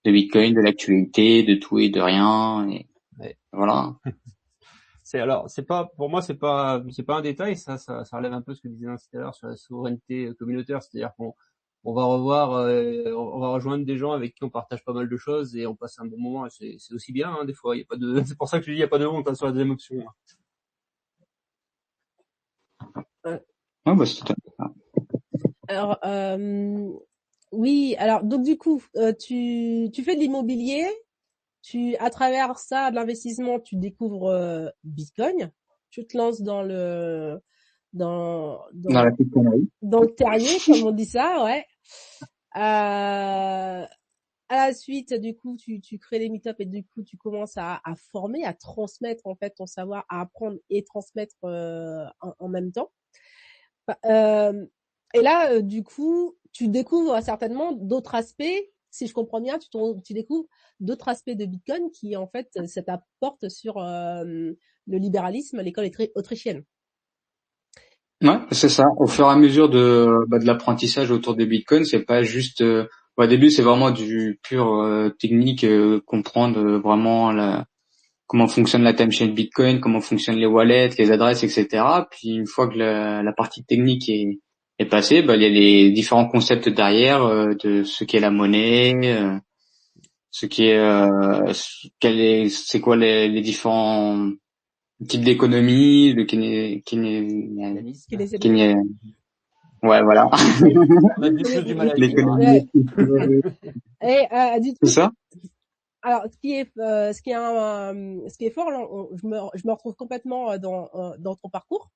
Bitcoin, de l'actualité, de tout et de rien. Et Ouais. voilà. C'est pas, pour moi, c'est pas un détail, ça relève un peu ce que disait Nancy tout à l'heure sur la souveraineté communautaire, c'est-à-dire on va on va rejoindre des gens avec qui on partage pas mal de choses et on passe un bon moment, et c'est aussi bien, hein, des fois, il y a pas de, c'est pour ça que je dis, il y a pas de honte, hein, sur la deuxième option. Ouais, bah, c'est totalement ça. Alors, oui, alors donc du coup, tu fais de l'immobilier, à travers ça, de l'investissement, tu découvres Bitcoin, tu te lances dans, Dans dans, la petite connerie. dans le terrier, comme on dit ça, ouais. À la suite, du coup, tu crées les meet-up et du coup, tu commences à former, à transmettre en fait ton savoir, à apprendre et transmettre en même temps. Euh, et là, du coup, tu découvres certainement d'autres aspects. Si je comprends bien, tu découvres d'autres aspects de Bitcoin qui, en fait, ça t'apporte sur le libéralisme, l'école autrichienne. Ouais, c'est ça. Au fur et à mesure de l'apprentissage autour des bitcoins, c'est pas juste. Au début, c'est vraiment du pur technique, comprendre vraiment comment fonctionne la timeshares Bitcoin, comment fonctionnent les wallets, les adresses, etc. Puis une fois que la partie technique est passée, bah, il y a les différents concepts derrière de ce qu'est la monnaie, ce qui est, c'est quoi les différents types d'économie, de Pianisme. Kéné- ouais, voilà, On a du plus du mal à le dire. l'économie. Et du C'est coup, ça? alors ce qui est fort, là, je me retrouve complètement dans ton parcours.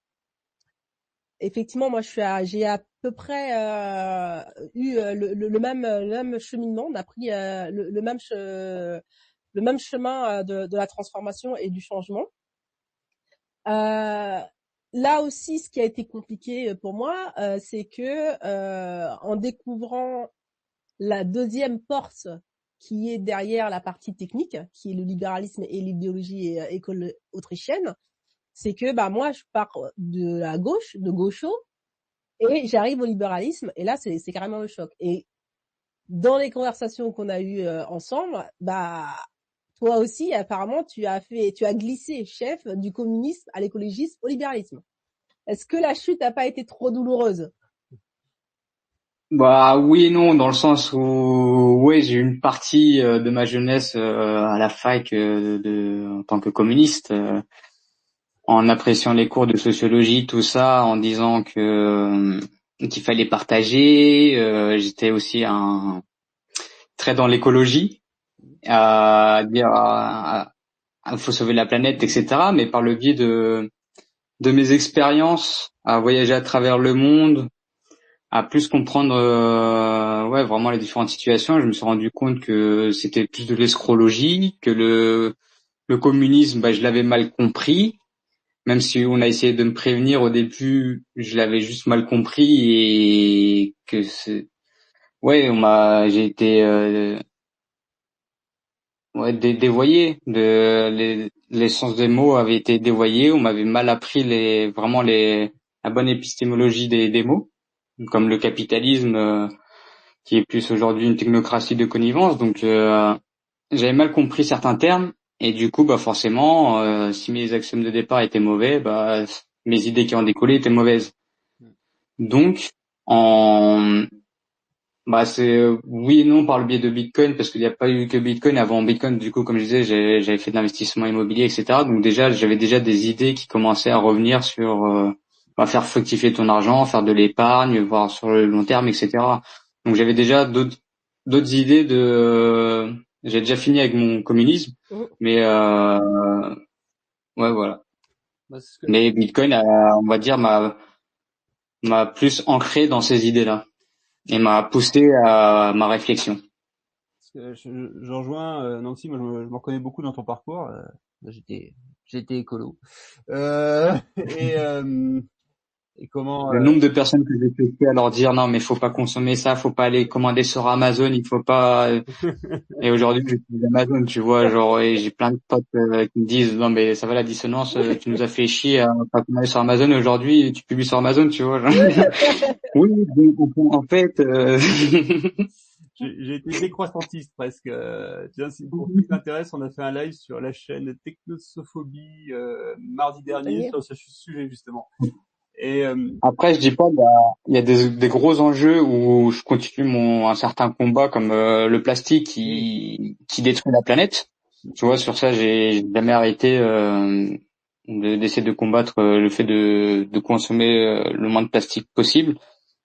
Effectivement, moi, j'ai à peu près eu le même cheminement. On a pris le même chemin de la transformation et du changement. Là aussi, ce qui a été compliqué pour moi, c'est que en découvrant la deuxième porte qui est derrière la partie technique, qui est le libéralisme et l'idéologie école autrichienne, c'est que bah moi je pars de la gauche, de gaucho, et j'arrive au libéralisme, et là c'est carrément le choc. Et dans les conversations qu'on a eues ensemble, bah toi aussi apparemment tu as glissé chef du communisme à l'écologisme au libéralisme. Est-ce que la chute n'a pas été trop douloureuse? Bah oui et non, dans le sens où ouais, j'ai eu une partie de ma jeunesse à la fac en tant que communiste, en appréciant les cours de sociologie, tout ça, en disant que qu'il fallait partager. J'étais aussi très dans l'écologie, à dire faut sauver la planète, etc. Mais par le biais de mes expériences, à voyager à travers le monde, à plus comprendre ouais vraiment les différentes situations, je me suis rendu compte que c'était plus de l'escrologie, que le communisme, bah, je l'avais mal compris, même si on a essayé de me prévenir au début, je l'avais juste mal compris et que c'est ouais, j'ai été ouais dévoyé l'essence des mots avait été dévoyée, on m'avait mal appris la bonne épistémologie des mots, comme le capitalisme qui est plus aujourd'hui une technocratie de connivence. Donc j'avais mal compris certains termes et du coup bah forcément si mes axiomes de départ étaient mauvais, bah mes idées qui en découlaient étaient mauvaises. Donc en bah c'est oui et non par le biais de Bitcoin parce qu'il n'y a pas eu que Bitcoin. Avant Bitcoin, du coup, comme je disais, j'avais fait de l'investissement immobilier, etc. Donc déjà, j'avais déjà des idées qui commençaient à revenir sur faire fructifier ton argent, faire de l'épargne, voir sur le long terme, etc. Donc j'avais déjà d'autres idées j'ai déjà fini avec mon communisme, mais ouais voilà. Mais Bitcoin, on va dire, m'a plus ancré dans ces idées-là et m'a poussé à ma réflexion. Je rejoins Nancy, moi je me reconnais beaucoup dans ton parcours. J'étais écolo. Et comment Le nombre de personnes que j'ai fait à leur dire non mais faut pas consommer ça, faut pas aller commander sur Amazon, il faut pas. Et aujourd'hui j'utilise Amazon, tu vois, genre et j'ai plein de potes qui me disent non mais ça va la dissonance, tu nous as fait chier à pas commander sur Amazon et aujourd'hui tu publies sur Amazon, tu vois. Genre. Oui, donc, en fait. J'ai été décroissantiste presque. Tiens, pour ceux qui s'intéressent, on a fait un live sur la chaîne Technosophobie mardi dernier sur ce sujet justement. Et après, je dis pas, il y a des gros enjeux où je continue un certain combat comme le plastique qui détruit la planète. Tu vois, sur ça, j'ai jamais arrêté d'essayer de combattre le fait de consommer le moins de plastique possible.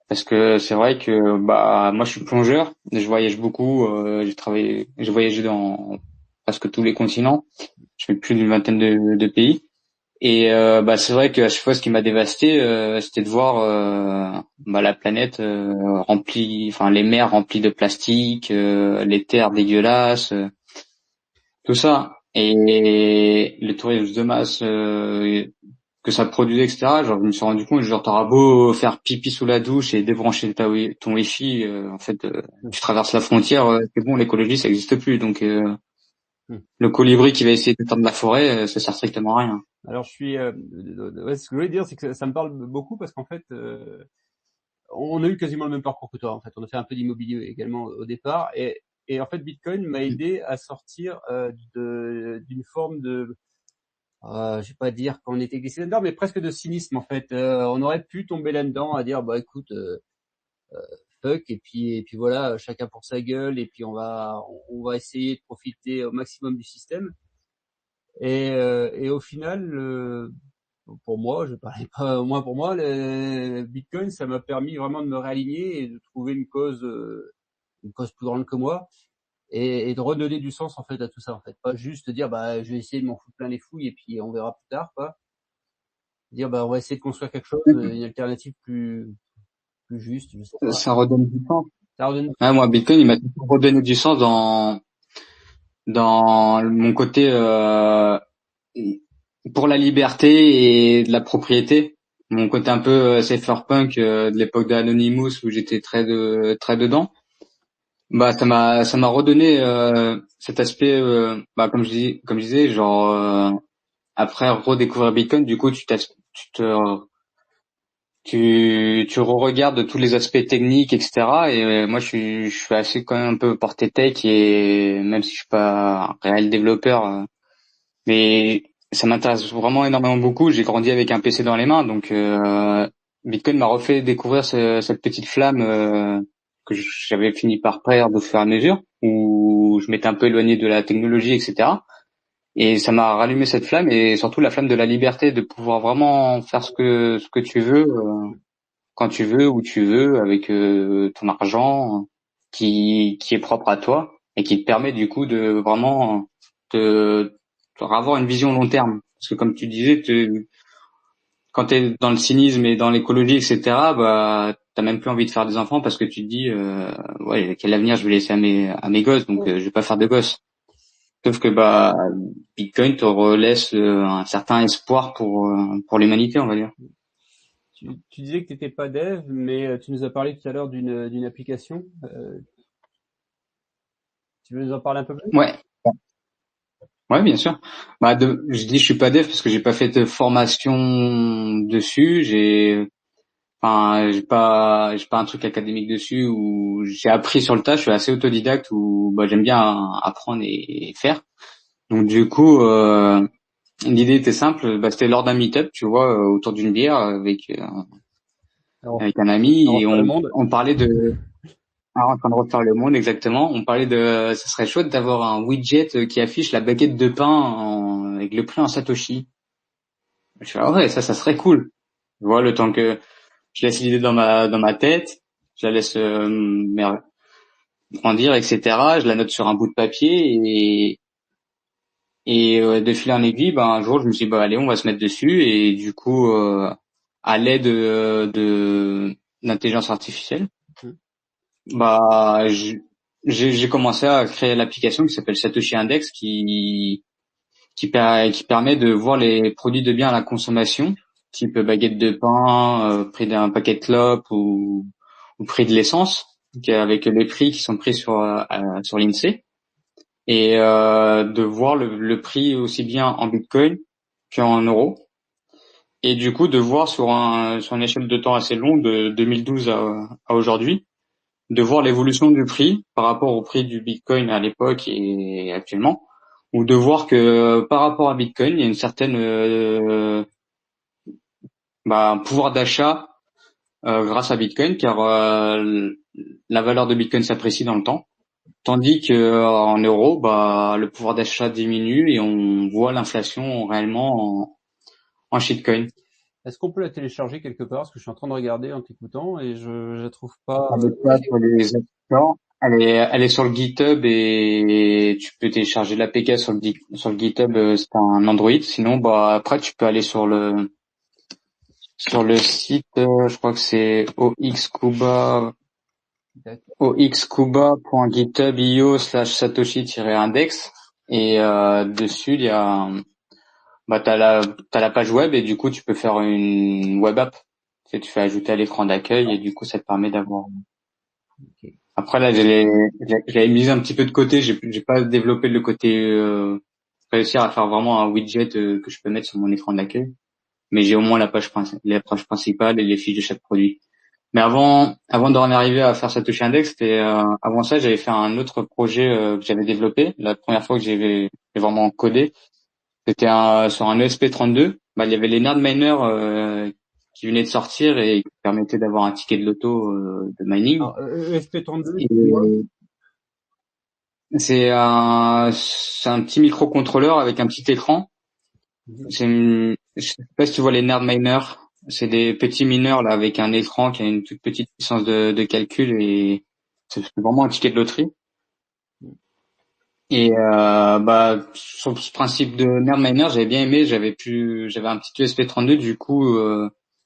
Parce que c'est vrai que moi je suis plongeur, je voyage beaucoup, j'ai voyagé dans presque tous les continents, je fais plus d'une vingtaine de pays. Et c'est vrai que à chaque fois ce qui m'a dévasté, c'était de voir la planète remplie, enfin les mers remplies de plastique, les terres dégueulasses, tout ça. Et le tourisme de masse que ça produisait, etc. Genre, je me suis rendu compte, genre, t'auras beau faire pipi sous la douche et débrancher ton wifi, en fait, tu traverses la frontière, c'est bon, l'écologie, ça n'existe plus. Donc, le colibri qui va essayer d'éteindre la forêt, ça sert strictement à rien. Alors je suis, ouais, ce que je voulais dire, c'est que ça me parle beaucoup parce qu'en fait, on a eu quasiment le même parcours que toi. En fait, on a fait un peu d'immobilier également au départ, et en fait, Bitcoin m'a aidé à sortir d'une forme de, je vais pas dire qu'on était glissé là-dedans, mais presque de cynisme en fait. On aurait pu tomber là-dedans à dire, bah écoute, fuck, et puis voilà, chacun pour sa gueule, et puis on va essayer de profiter au maximum du système. Et au final, pour moi, je parlais pas au moins pour moi, le Bitcoin, ça m'a permis vraiment de me réaligner et de trouver une cause plus grande que moi, et de redonner du sens en fait à tout ça en fait. Pas juste dire bah je vais essayer de m'en foutre plein les fouilles et puis on verra plus tard quoi. Dire bah on va essayer de construire quelque chose, une alternative plus juste, je sais pas. Ça redonne du sens. Ça redonne. Ouais, moi, Bitcoin, il m'a toujours redonné du sens dans mon côté pour la liberté et de la propriété. Mon côté un peu cypherpunk de l'époque d'Anonymous où j'étais très dedans. Ça m'a redonné cet aspect comme je disais genre après redécouvrir Bitcoin, du coup tu re-regardes tous les aspects techniques, etc. Et moi, je suis assez quand même un peu porté tech, et même si je suis pas un réel développeur, mais ça m'intéresse vraiment énormément beaucoup. J'ai grandi avec un PC dans les mains, donc Bitcoin m'a refait découvrir cette petite flamme que j'avais fini par perdre au fur et à mesure, où je m'étais un peu éloigné de la technologie, etc. Et ça m'a rallumé cette flamme, et surtout la flamme de la liberté, de pouvoir vraiment faire ce que tu veux. Quand tu veux, où tu veux, avec ton argent qui est propre à toi et qui te permet du coup de vraiment de avoir une vision long terme. Parce que comme tu disais, quand tu es dans le cynisme et dans l'écologie, etc., t'as même plus envie de faire des enfants parce que tu te dis ouais, quel avenir je vais laisser à mes gosses, donc je vais pas faire de gosses. Sauf que Bitcoin te relaisse un certain espoir pour l'humanité, on va dire. Tu disais que tu n'étais pas dev, mais tu nous as parlé tout à l'heure d'une application. Tu veux nous en parler un peu plus? Ouais. Ouais, bien sûr. Je dis je suis pas dev parce que j'ai pas fait de formation dessus. J'ai pas un truc académique dessus où j'ai appris sur le tas. Je suis assez autodidacte où j'aime bien apprendre et faire. Donc du coup, l'idée était simple. C'était lors d'un meet-up, tu vois, autour d'une bière avec un ami, et on parlait de en train de refaire le monde, exactement. On parlait ça serait chouette d'avoir un widget qui affiche la baguette de pain avec le prix en Satoshi. Je fais, ah ouais, ça serait cool. Je vois, le temps que je laisse l'idée dans ma tête, je la laisse grandir, etc. Je la note sur un bout de papier, et de fil en aiguille, un jour, je me suis dit, allez, on va se mettre dessus. Et du coup, à l'aide de l'intelligence artificielle, j'ai commencé à créer l'application qui s'appelle Satoshi Index, qui permet de voir les produits de biens à la consommation, type baguette de pain, prix d'un paquet de clopes, ou prix de l'essence, avec les prix qui sont pris sur l'INSEE, et de voir le prix aussi bien en Bitcoin qu'en euros, et du coup de voir sur une échelle de temps assez longue, de 2012 à aujourd'hui, de voir l'évolution du prix par rapport au prix du Bitcoin à l'époque et actuellement, ou de voir que par rapport à Bitcoin, il y a une certaine pouvoir d'achat grâce à Bitcoin, car la valeur de Bitcoin s'apprécie dans le temps, tandis que en euros, le pouvoir d'achat diminue, et on voit l'inflation réellement en shitcoin. Est-ce qu'on peut la télécharger quelque part? Parce que je suis en train de regarder en t'écoutant et je la trouve pas. Elle est pas sur les App Store. Elle est sur le GitHub et tu peux télécharger l'APK sur le GitHub, c'est un Android. Sinon, bah, après, tu peux aller sur le site, je crois que c'est oxcuba.github.io/satoshi-index et dessus il y a bah t'as la page web et du coup tu peux faire une web app. Tu fais ajouter à l'écran d'accueil et du coup ça te permet d'avoir. Ok. Après là je l'ai mis un petit peu de côté, j'ai pas développé le côté réussir à faire vraiment un widget que je peux mettre sur mon écran d'accueil, mais j'ai au moins la page principale et les fiches de chaque produit. Mais avant d'en arriver à faire Satoshi Index, avant ça, j'avais fait un autre projet que j'avais développé. La première fois que j'ai vraiment codé, c'était sur un ESP32. Bah, il y avait les Nerdminer qui venaient de sortir et qui permettaient d'avoir un ticket de loto de mining. Alors, ESP32, Et, c'est quoi? c'est un petit microcontrôleur avec un petit écran. Je sais pas si tu vois les Nerdminer. C'est des petits mineurs là avec un écran qui a une toute petite puissance de calcul et c'est vraiment un ticket de loterie. Et bah sur ce principe de Nerdminer, j'avais bien aimé, j'avais un petit ESP32 du coup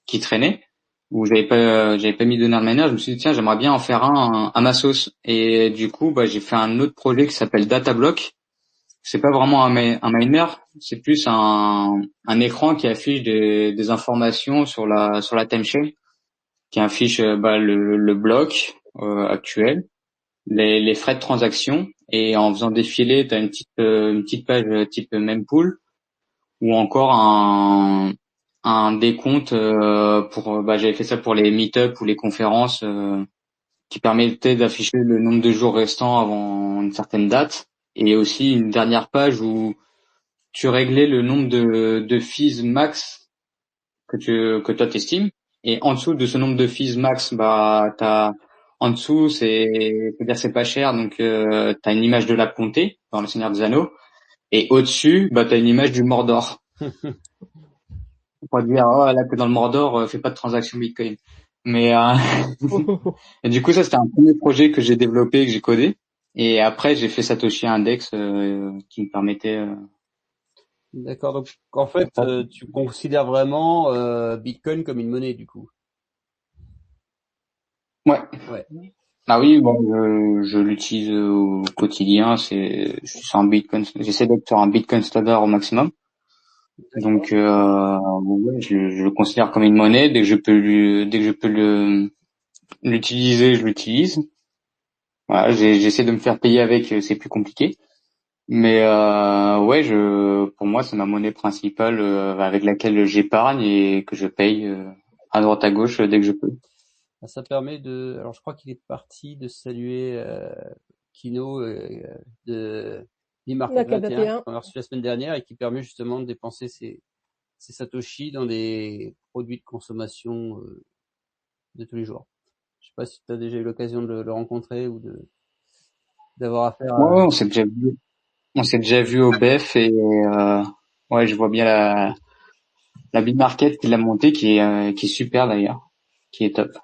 qui traînait où j'avais pas mis de Nerdminer, je me suis dit tiens, j'aimerais bien en faire un à ma sauce et du coup bah j'ai fait un autre projet qui s'appelle Datablock. C'est pas vraiment un miner, c'est plus un écran qui affiche des informations sur la timechain, qui affiche bah, le bloc actuel, les frais de transaction, et en faisant défiler, t'as une petite page type mempool, ou encore un décompte pour bah j'avais fait ça pour les meet-up ou les conférences qui permettait d'afficher le nombre de jours restants avant une certaine date, et aussi une dernière page où tu réglais le nombre de fees max que toi t'estimes, et en dessous de ce nombre de fees max, bah en dessous c'est pas cher, donc t'as une image de la comté dans le Seigneur des Anneaux, et au-dessus bah t'as une image du Mordor. On pourrait dire oh là que dans le Mordor fais pas de transaction Bitcoin, mais et du coup ça c'était un premier projet que j'ai développé, que j'ai codé, et après j'ai fait Satoshi Index qui me permettait D'accord. Donc, en fait, tu considères vraiment Bitcoin comme une monnaie, du coup. ouais. Ouais. Ah oui, bon, je l'utilise au quotidien. Je suis sur un Bitcoin, j'essaie d'être sur un Bitcoin standard au maximum. Donc, ouais, je le considère comme une monnaie. Dès que je peux l'utiliser, je l'utilise. Voilà, j'essaie de me faire payer avec, c'est plus compliqué. Mais ouais, pour moi, c'est ma monnaie principale avec laquelle j'épargne et que je paye à droite à gauche dès que je peux. Ça permet de. Alors, je crois qu'il est parti de saluer Kino de La Market 21 KBP1. qu'on a reçu la semaine dernière et qui permet justement de dépenser ses Satoshi dans des produits de consommation de tous les jours. Je sais pas si tu as déjà eu l'occasion de le rencontrer ou d'avoir affaire Ouais, à. on s'est déjà vu au BEF et ouais, je vois bien la bull market qu'il a montée qui est super d'ailleurs, qui est top.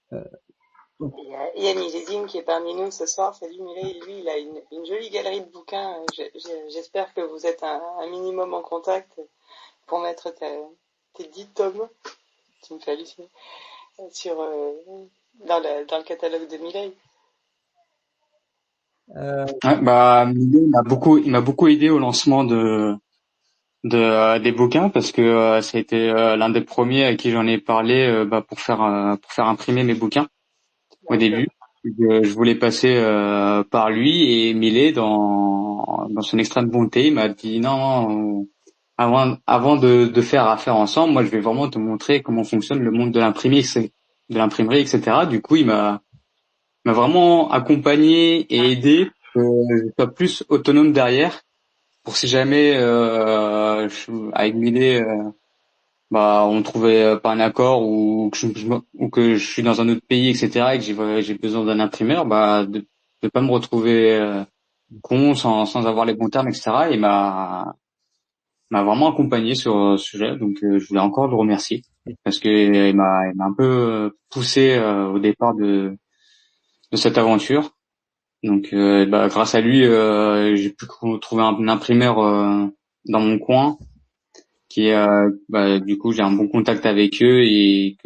Il y a Millésime qui est parmi nous ce soir. Salut Millet. Lui, il a une jolie galerie de bouquins. J'espère que vous êtes un minimum en contact pour mettre tes 10 tomes. Tu me fais halluciner. Dans le catalogue de Millet. Ouais, bah il m'a beaucoup aidé au lancement des bouquins parce que ça a été l'un des premiers à qui j'en ai parlé bah, pour faire imprimer mes bouquins au début. Je voulais passer par lui et Millet dans son extrême bonté il m'a dit non, avant de faire affaire ensemble, moi je vais vraiment te montrer comment fonctionne le monde de l'imprimerie, etc. Du coup, il m'a vraiment accompagné et aidé pour que je sois plus autonome derrière, pour si jamais avec Millet, bah on trouvait pas un accord ou ou que je suis dans un autre pays, etc. et que j'ai besoin d'un imprimeur, bah de pas me retrouver con sans avoir les bons termes, etc. Il m'a vraiment accompagné sur ce sujet. Donc je voulais encore le remercier parce que il m'a un peu poussé au départ de cette aventure. Donc grâce à lui, j'ai pu trouver un imprimeur dans mon coin qui est du coup j'ai un bon contact avec eux et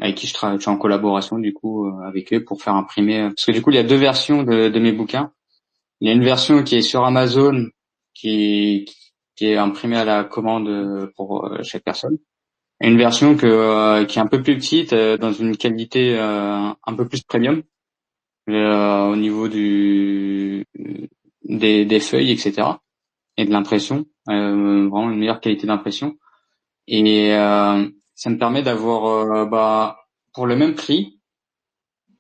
avec qui je travaille, je suis en collaboration du coup avec eux pour faire imprimer, parce que du coup il y a deux versions de mes bouquins. Il y a une version qui est sur Amazon qui est imprimée à la commande pour chaque personne, et une version qui est un peu plus petite dans une qualité un peu plus premium au niveau des feuilles, etc., et de l'impression, vraiment une meilleure qualité d'impression. Et ça me permet d'avoir pour le même prix,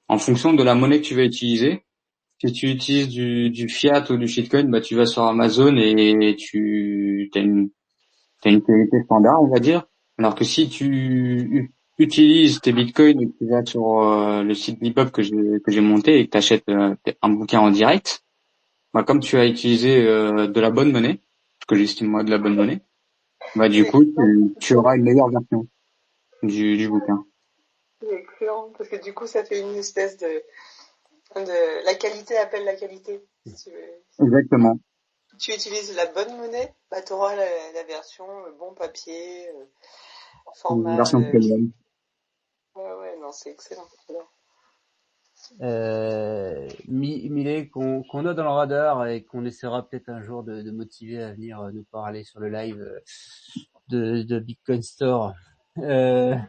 en fonction de la monnaie que tu vas utiliser. Si tu utilises du fiat ou du shitcoin, tu vas sur Amazon et t'as une qualité standard, on va dire. Alors que si tu utilises tes bitcoins et que tu vas sur le site Depop que j'ai monté et que tu achètes un bouquin en direct, comme tu as utilisé de la bonne monnaie, ce que j'estime moi de la bonne monnaie, du coup tu auras une meilleure version du bouquin. C'est excellent, parce que du coup, ça fait une espèce de la qualité appelle la qualité. Si tu veux. Exactement. Tu utilises la bonne monnaie, tu auras la version bon papier, format. Une version premium. Ouais, non, c'est excellent. Millet qu'on a dans le radar et qu'on essaiera peut-être un jour de motiver à venir nous parler sur le live de Bitcoin Store. Ah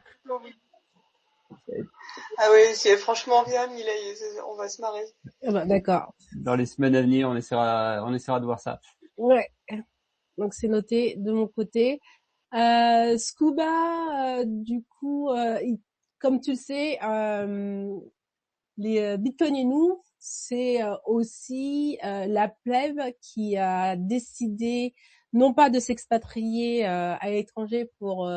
oui, franchement bien, Millet, on va se marrer. D'accord. Dans les semaines à venir, on essaiera de voir ça. Ouais. Donc c'est noté de mon côté. Scuba, du coup, comme tu le sais, les Bitcoin et nous, c'est aussi la plèbe qui a décidé non pas de s'expatrier à l'étranger pour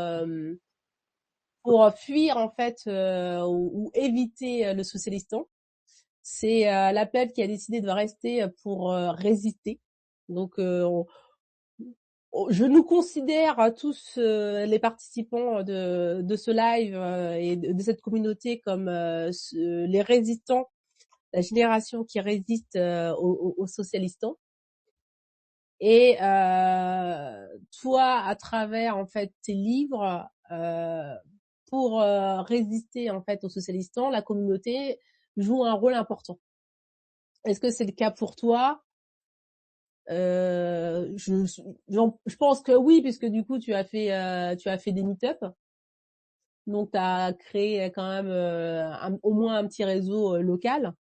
fuir en fait ou éviter le socialistan. C'est la plèbe qui a décidé de rester pour résister. Donc je nous considère tous les participants de ce live et de cette communauté comme les résistants, la génération qui résiste aux socialistants. Et toi, à travers en fait tes livres, pour résister en fait aux socialistants, la communauté joue un rôle important. Est-ce que c'est le cas pour toi? Je pense que oui, puisque du coup tu as fait des meet-up, donc tu as créé quand même au moins un petit réseau local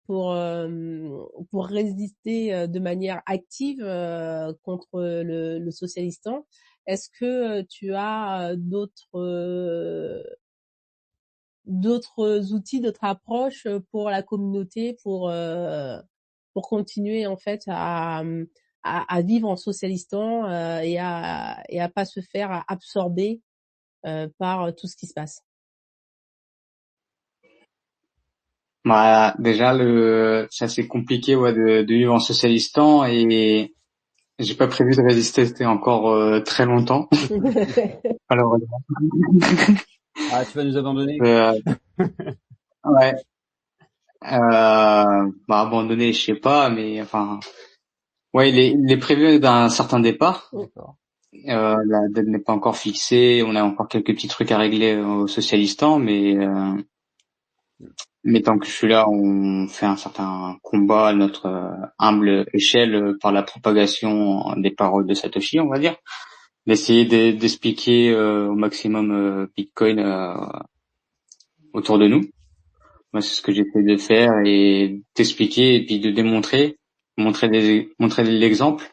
pour résister de manière active contre le socialistan. Est-ce que tu as d'autres outils, d'autres approches pour la communauté, pour continuer en fait à vivre en socialistan et à pas se faire absorber par tout ce qui se passe? Déjà c'est assez compliqué de vivre en socialistan et j'ai pas prévu de résister encore très longtemps. Malheureusement. Ah, tu vas nous abandonner? Ouais. Abandonner, je sais pas, mais enfin, ouais, il est prévu d'un certain départ. D'accord. La date n'est pas encore fixée. On a encore quelques petits trucs à régler au socialistan, mais tant que je suis là, on fait un certain combat à notre humble échelle par la propagation des paroles de Satoshi, on va dire, d'essayer d'expliquer au maximum Bitcoin autour de nous. Moi, c'est ce que j'essaie de faire et d'expliquer et puis de démontrer, montrer l'exemple,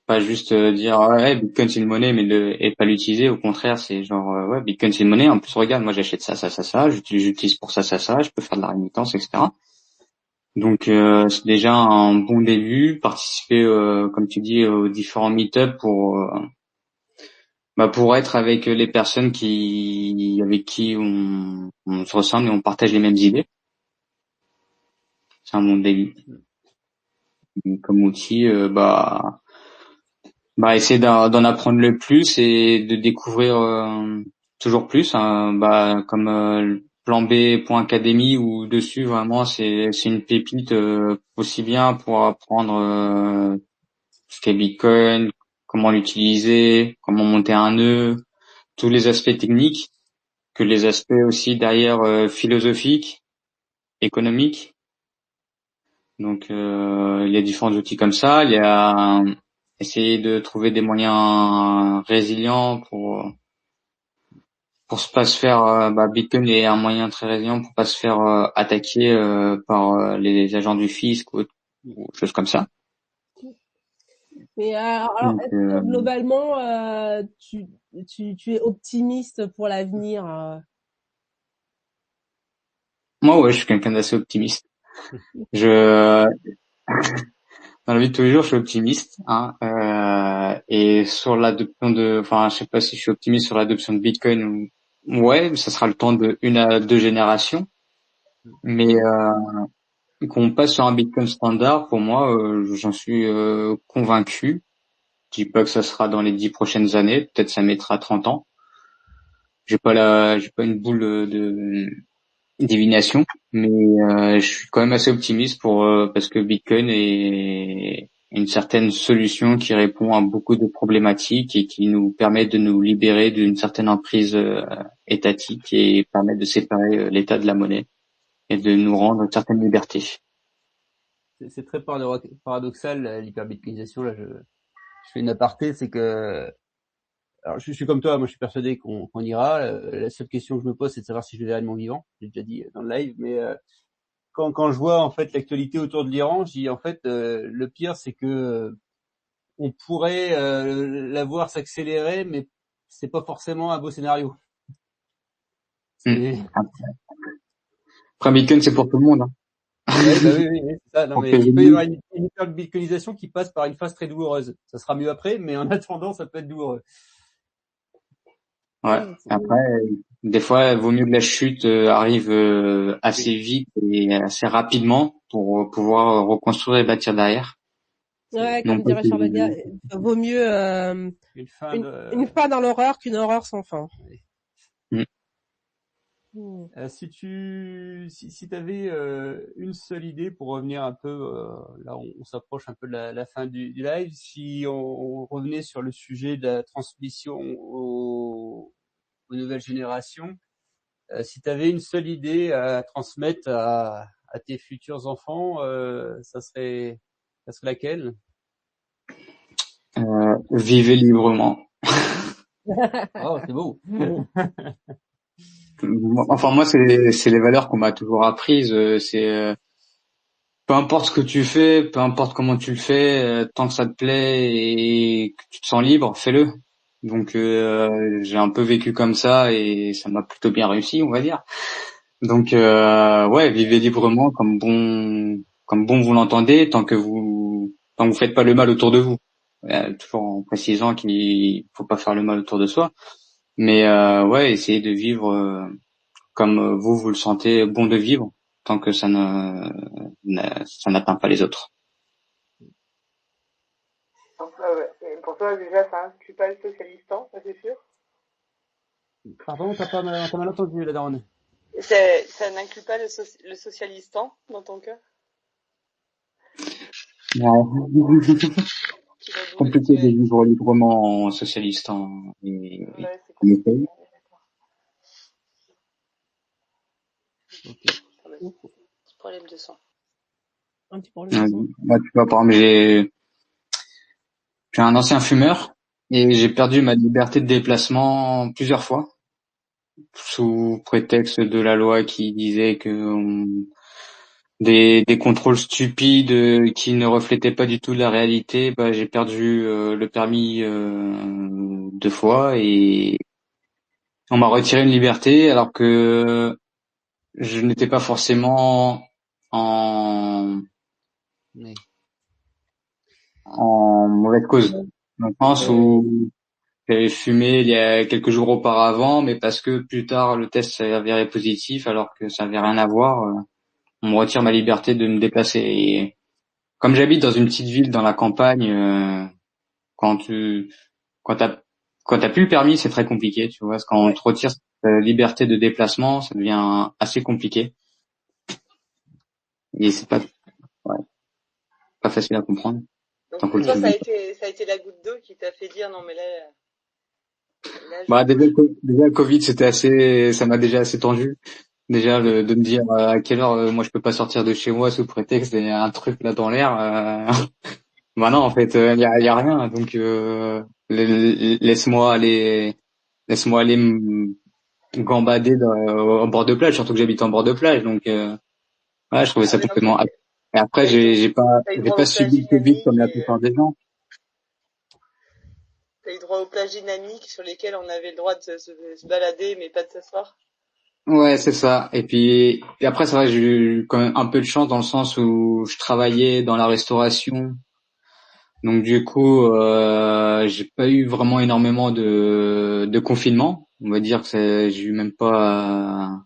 pas juste dire ouais, Bitcoin c'est une monnaie et pas l'utiliser. Au contraire, c'est genre ouais, Bitcoin c'est une monnaie. En plus, regarde, moi j'achète ça, j'utilise pour ça, je peux faire de la rémittance, etc. Donc c'est déjà un bon début. Participer, comme tu dis, aux différents meet-up pour être avec les personnes avec qui on se ressemble et on partage les mêmes idées. C'est un bon début. Et comme outil, essayer d'en apprendre le plus et de découvrir toujours plus, hein. Comme Plan B.academy où dessus vraiment c'est une pépite, aussi bien pour apprendre ce qu'est Bitcoin, comment l'utiliser, comment monter un nœud, tous les aspects techniques, que les aspects aussi derrière philosophiques, économiques. Donc il y a différents outils comme ça. Il y a essayer de trouver des moyens résilients pour pas se faire Bitcoin est un moyen très résilient pour pas se faire attaquer par les agents du fisc ou choses comme ça. Mais alors, Donc, est-ce que globalement, tu es optimiste pour l'avenir? moi ouais, je suis quelqu'un d'assez optimiste. Je Dans la vie de tous les jours, je suis optimiste, hein, et sur l'adoption je sais pas si je suis optimiste sur l'adoption de Bitcoin ouais, ça sera le temps de 1 à 2 générations, mais qu'on passe sur un Bitcoin standard, pour moi, j'en suis convaincu. Je dis pas que ça sera dans les 10 prochaines années, peut-être ça mettra 30 ans. J'ai pas une boule de divination, mais je suis quand même assez optimiste parce que Bitcoin est une certaine solution qui répond à beaucoup de problématiques et qui nous permet de nous libérer d'une certaine emprise étatique et permet de séparer l'État de la monnaie et de nous rendre une certaine liberté. C'est très paradoxal, l'hyperbitcoinisation. Là, je fais une aparté, c'est que, alors je suis comme toi, moi je suis persuadé qu'on ira. La seule question que je me pose, c'est de savoir si je le verrai de mon vivant. J'ai déjà dit dans le live, mais quand je vois en fait l'actualité autour de l'Iran, je dis en fait le pire, c'est que on pourrait la voir s'accélérer, mais c'est pas forcément un beau scénario. Après Bitcoin, c'est pour tout le monde, hein. Oui, c'est ça. Non, mais il peut y avoir une hyperbitcoinisation qui passe par une phase très douloureuse. Ça sera mieux après, mais en attendant, ça peut être douloureux. Ouais. Après, des fois, il vaut mieux que la chute arrive assez vite et assez rapidement pour pouvoir reconstruire et bâtir derrière. Ouais, comme dirait Charles Gard, vaut mieux une fin dans l'horreur qu'une horreur sans fin. Si t'avais une seule idée pour revenir un peu, là on s'approche un peu de la fin du live, si on revenait sur le sujet de la transmission aux nouvelles générations, si t'avais une seule idée à transmettre à tes futurs enfants, ça serait laquelle? Vivez librement. Oh, c'est beau. Enfin moi c'est les valeurs qu'on m'a toujours apprises, c'est peu importe ce que tu fais, peu importe comment tu le fais, tant que ça te plaît et que tu te sens libre, fais-le. Donc j'ai un peu vécu comme ça et ça m'a plutôt bien réussi, on va dire. Donc ouais, vivez librement comme bon vous l'entendez, tant que vous faites pas le mal autour de vous. Toujours en précisant qu'il faut pas faire le mal autour de soi. Mais ouais, essayez de vivre comme vous le sentez bon de vivre, tant que ça n'atteint pas les autres. Et pour toi, déjà, ça inclut pas le socialistan, ça c'est sûr. Pardon, t'as mal entendu, la daronne. Ça n'inclut pas le socialistan dans ton cœur? Compliqué de vivre librement en socialiste et c'est compliqué. Petit problème de son. Un petit problème de son. Moi, tu vois, par exemple, j'ai un ancien fumeur et j'ai perdu ma liberté de déplacement plusieurs fois sous prétexte de la loi qui disait que des contrôles stupides qui ne reflétaient pas du tout la réalité. J'ai perdu le permis 2 fois et on m'a retiré une liberté alors que je n'étais pas forcément en mauvaise cause. Dans le sens où j'avais fumé il y a quelques jours auparavant, mais parce que plus tard le test s'est avéré positif alors que ça avait rien à voir, on me retire ma liberté de me déplacer. Et comme j'habite dans une petite ville dans la campagne, Quand quand t'as plus le permis, c'est très compliqué, tu vois. Parce que quand on te retire cette liberté de déplacement, ça devient assez compliqué. Et c'est ouais, pas facile à comprendre. Donc Tant pour toi, que ça a été la goutte d'eau qui t'a fait dire non mais là bah, déjà le Covid, ça m'a déjà assez tendu. Déjà, de me dire à quelle heure moi je peux pas sortir de chez moi sous prétexte qu'il y a un truc là dans l'air. Bah non, en fait, y a rien. Donc laisse-moi aller me gambader au bord de plage, surtout que j'habite en bord de plage. Donc ouais, je trouvais ah ça mais non, complètement. Et après, t'as eu j'ai droit pas aux plages subi le Covid comme dynamiques la plupart des gens. t'as eu droit aux plages dynamiques sur lesquelles on avait le droit de se balader mais pas de s'asseoir. Ouais, c'est ça. Et après, c'est vrai, j'ai eu quand même un peu de chance dans le sens où je travaillais dans la restauration. Donc du coup, j'ai pas eu vraiment énormément de confinement. On va dire que j'ai eu même pas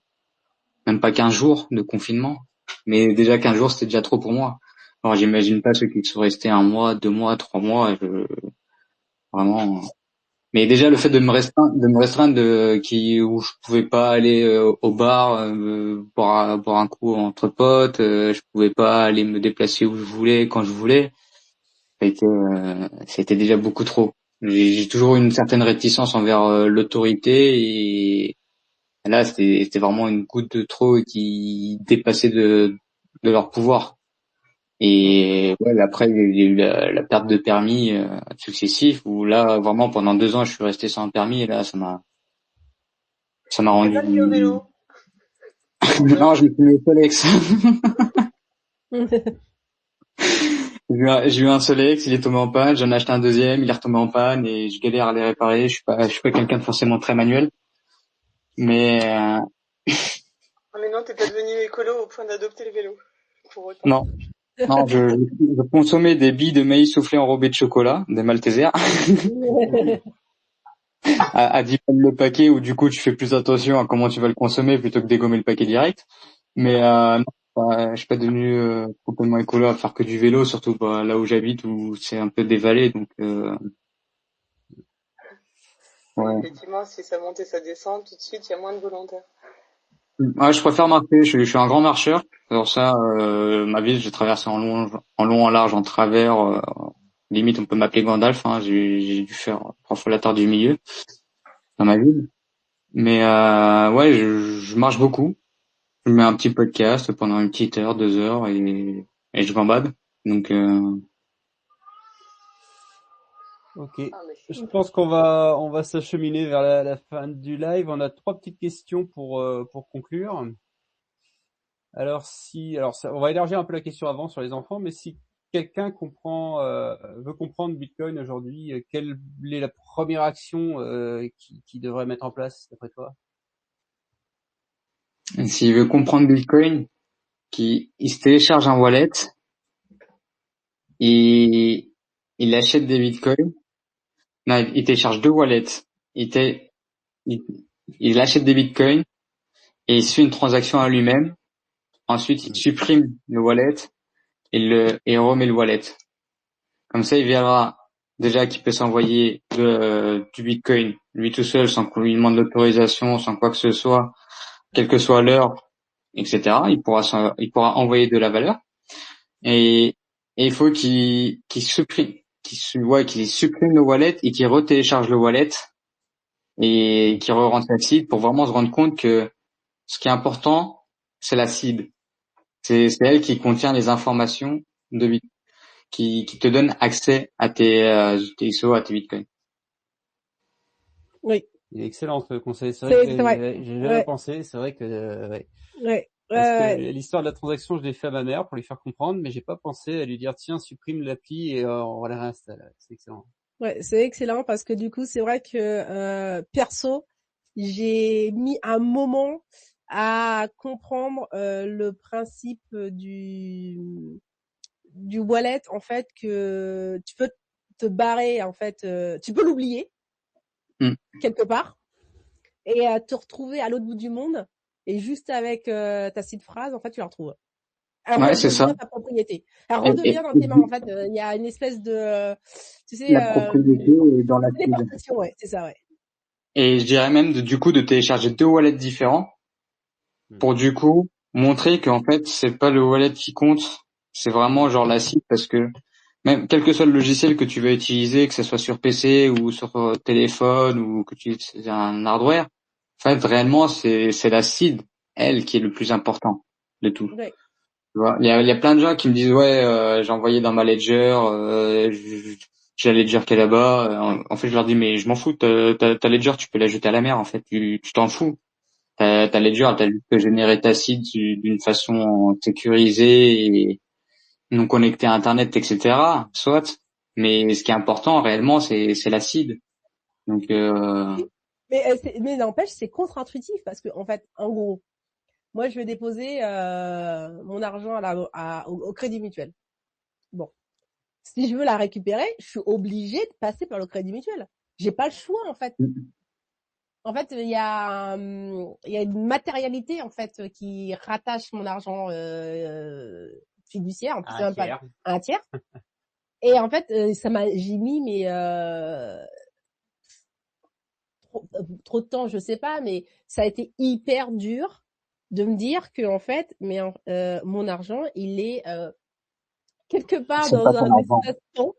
15 jours de confinement. Mais déjà 15 jours, c'était déjà trop pour moi. Alors j'imagine pas ceux qui sont restés 1 mois, 2 mois, 3 mois. Vraiment. Mais déjà le fait de me restreindre où je pouvais pas aller au bar, boire un coup entre potes, je pouvais pas aller me déplacer où je voulais, quand je voulais. Ça a été déjà beaucoup trop. J'ai toujours eu une certaine réticence envers l'autorité et là c'était vraiment une goutte de trop qui dépassait de leur pouvoir. Et ouais, après il y a eu la perte de permis successif où là vraiment pendant 2 ans je suis resté sans permis et là ça m'a T'es pas mis au rendu. vélo? Non, je me suis mis au Solex. J'ai eu un Solex, il est tombé en panne, j'en ai acheté un deuxième, il est retombé en panne et je galère à les réparer. Je suis pas quelqu'un de forcément très manuel, mais Ah mais non, t'es pas devenu écolo au point d'adopter le vélo pour autant. non, non, je consommais des billes de maïs soufflées enrobées de chocolat, des Maltesers, à 10 balles le paquet, où du coup tu fais plus attention à comment tu vas le consommer plutôt que dégommer le paquet direct. Mais non, je suis pas devenu complètement écolo à faire que du vélo, surtout là où j'habite où c'est un peu des vallées, donc Oui, ouais. effectivement, si ça monte et ça descend, tout de suite, il y a moins de volontaires. Ouais, je préfère marcher. Je suis un grand marcheur. Alors ça, ma ville, j'ai traversé en long, en large, en travers. Limite, on peut m'appeler Gandalf. Hein. J'ai dû faire 3 fois la Terre du Milieu dans ma ville. Mais ouais, je marche beaucoup. Je mets un petit podcast pendant une petite heure, 2 heures, et je gambade. Donc Ok. Ah mais c'est Je pense qu'on va s'acheminer vers la fin du live. On a 3 petites questions pour conclure. On va élargir un peu la question avant sur les enfants, mais si quelqu'un veut comprendre Bitcoin aujourd'hui, quelle est la première action qui devrait mettre en place d'après toi? s'il veut comprendre Bitcoin, il se télécharge un wallet, et il achète des Bitcoins. Non, il télécharge 2 wallets. Il, té- il, il achète des Bitcoins et il suit une transaction à lui-même. Ensuite, il supprime le wallet et remet le wallet. Comme ça, il verra déjà qu'il peut s'envoyer du Bitcoin lui tout seul sans qu'on lui demande l'autorisation, sans quoi que ce soit, quelle que soit l'heure, etc. Il pourra envoyer de la valeur. Et, et il faut qu'il supprime le wallet et qu'il retélécharge le wallet et qu'il re-rentre la cible pour vraiment se rendre compte que ce qui est important, c'est la cible. C'est elle qui contient les informations qui te donne accès à tes UTXO, à tes bitcoins. Oui, Il est excellent ce conseil. C'est vrai que c'est vrai. j'ai jamais Ouais, pensé. C'est vrai que ouais. ouais, Parce que ouais. l'histoire de la transaction, je l'ai fait à ma mère pour lui faire comprendre, mais j'ai pas pensé à lui dire tiens, supprime l'appli et on la réinstalle. C'est excellent. Ouais, c'est excellent parce que du coup, c'est vrai que perso, j'ai mis un moment à comprendre le principe du wallet en fait que tu peux te barrer en fait, tu peux l'oublier Mm. quelque part et te retrouver à l'autre bout du monde et juste avec ta petite phrase en fait tu la retrouves. Ouais, c'est ça. redevient ta propriété. Elle Et, redevient dans tes mains, en fait. Il y a une espèce de, tu sais, la propriété est dans la cible. téléportation, ouais, c'est ça, ouais. Et je dirais même du coup de télécharger 2 wallets différents pour du coup montrer qu'en fait c'est pas le wallet qui compte, c'est vraiment genre la cible, parce que même quel que soit le logiciel que tu vas utiliser, que ce soit sur PC ou sur téléphone ou que tu utilises un hardware, en fait réellement c'est la cible, elle, qui est le plus important de tout. Ouais. Tu vois, il y a plein de gens qui me disent ouais, j'ai envoyé dans ma ledger, j'ai la ledger qui est là-bas. En fait, je leur dis mais je m'en fous, ta ledger tu peux la jeter à la mer, en fait, tu t'en fous. Ta ledger, t'as juste généré ta seed d'une façon sécurisée et non connectée à Internet, etc. Soit. Mais ce qui est important réellement, c'est la seed. Donc Mais n'empêche, c'est contre-intuitif parce que, en fait, en gros, moi, je vais déposer mon argent au Crédit Mutuel. Bon, si je veux la récupérer, je suis obligée de passer par le Crédit Mutuel. J'ai pas le choix, en fait. En fait, il y a une matérialité, en fait, qui rattache mon argent fiduciaire, en plus c'est même pas un tiers. Et en fait, j'ai mis trop de temps, je sais pas, mais ça a été hyper dur de me dire que, en fait, mon argent, il est quelque part c'est dans pas ton un argent. espace-temps.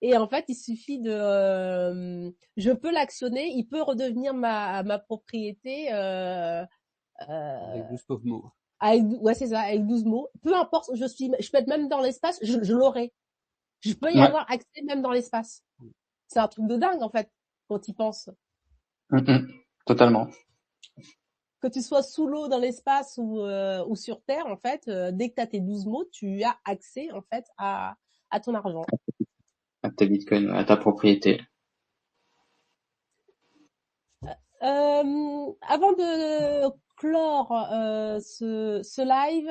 Et en fait, il suffit je peux l'actionner, il peut redevenir ma propriété Avec 12 pauvres mots. ouais, c'est ça, avec 12 mots. Peu importe, je peux être même dans l'espace, je l'aurai. Je peux y Ouais. avoir accès même dans l'espace. C'est un truc de dingue, en fait, quand tu y penses. Totalement. Que tu sois sous l'eau, dans l'espace ou sur Terre, en fait, dès que tu as tes 12 mots, tu as accès, en fait, à ton argent. À tes bitcoins, à ta propriété. Avant de clore ce live,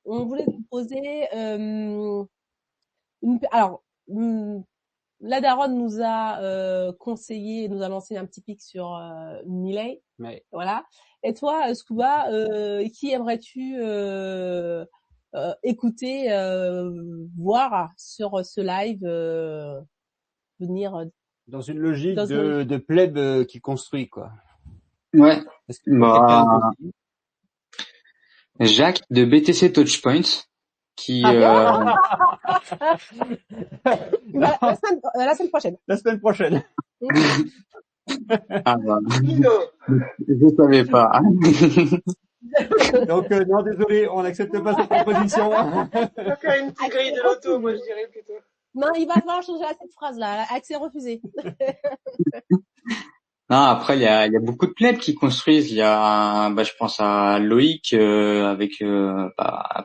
on voulait te poser alors la daronne nous a conseillé, nous a lancé un petit pic sur Milei. Ouais. Voilà. Et toi, Scuba, qui aimerais-tu écouter, voir sur ce live, venir Dans une logique dans une... de plèbe qui construit, quoi. Ouais. Est-ce que quelqu'un me conseille Jacques de BTC Touchpoint qui La semaine prochaine. La semaine prochaine. ah bah, je savais pas. Donc non, désolé, on n'accepte pas cette proposition. On va faire une petite grille de l'auto, moi je dirais plutôt. Non, il va falloir changer cette phrase-là. Accès refusé. Non, après il y a beaucoup de plebs qui construisent. Il y a, je pense à Loïc avec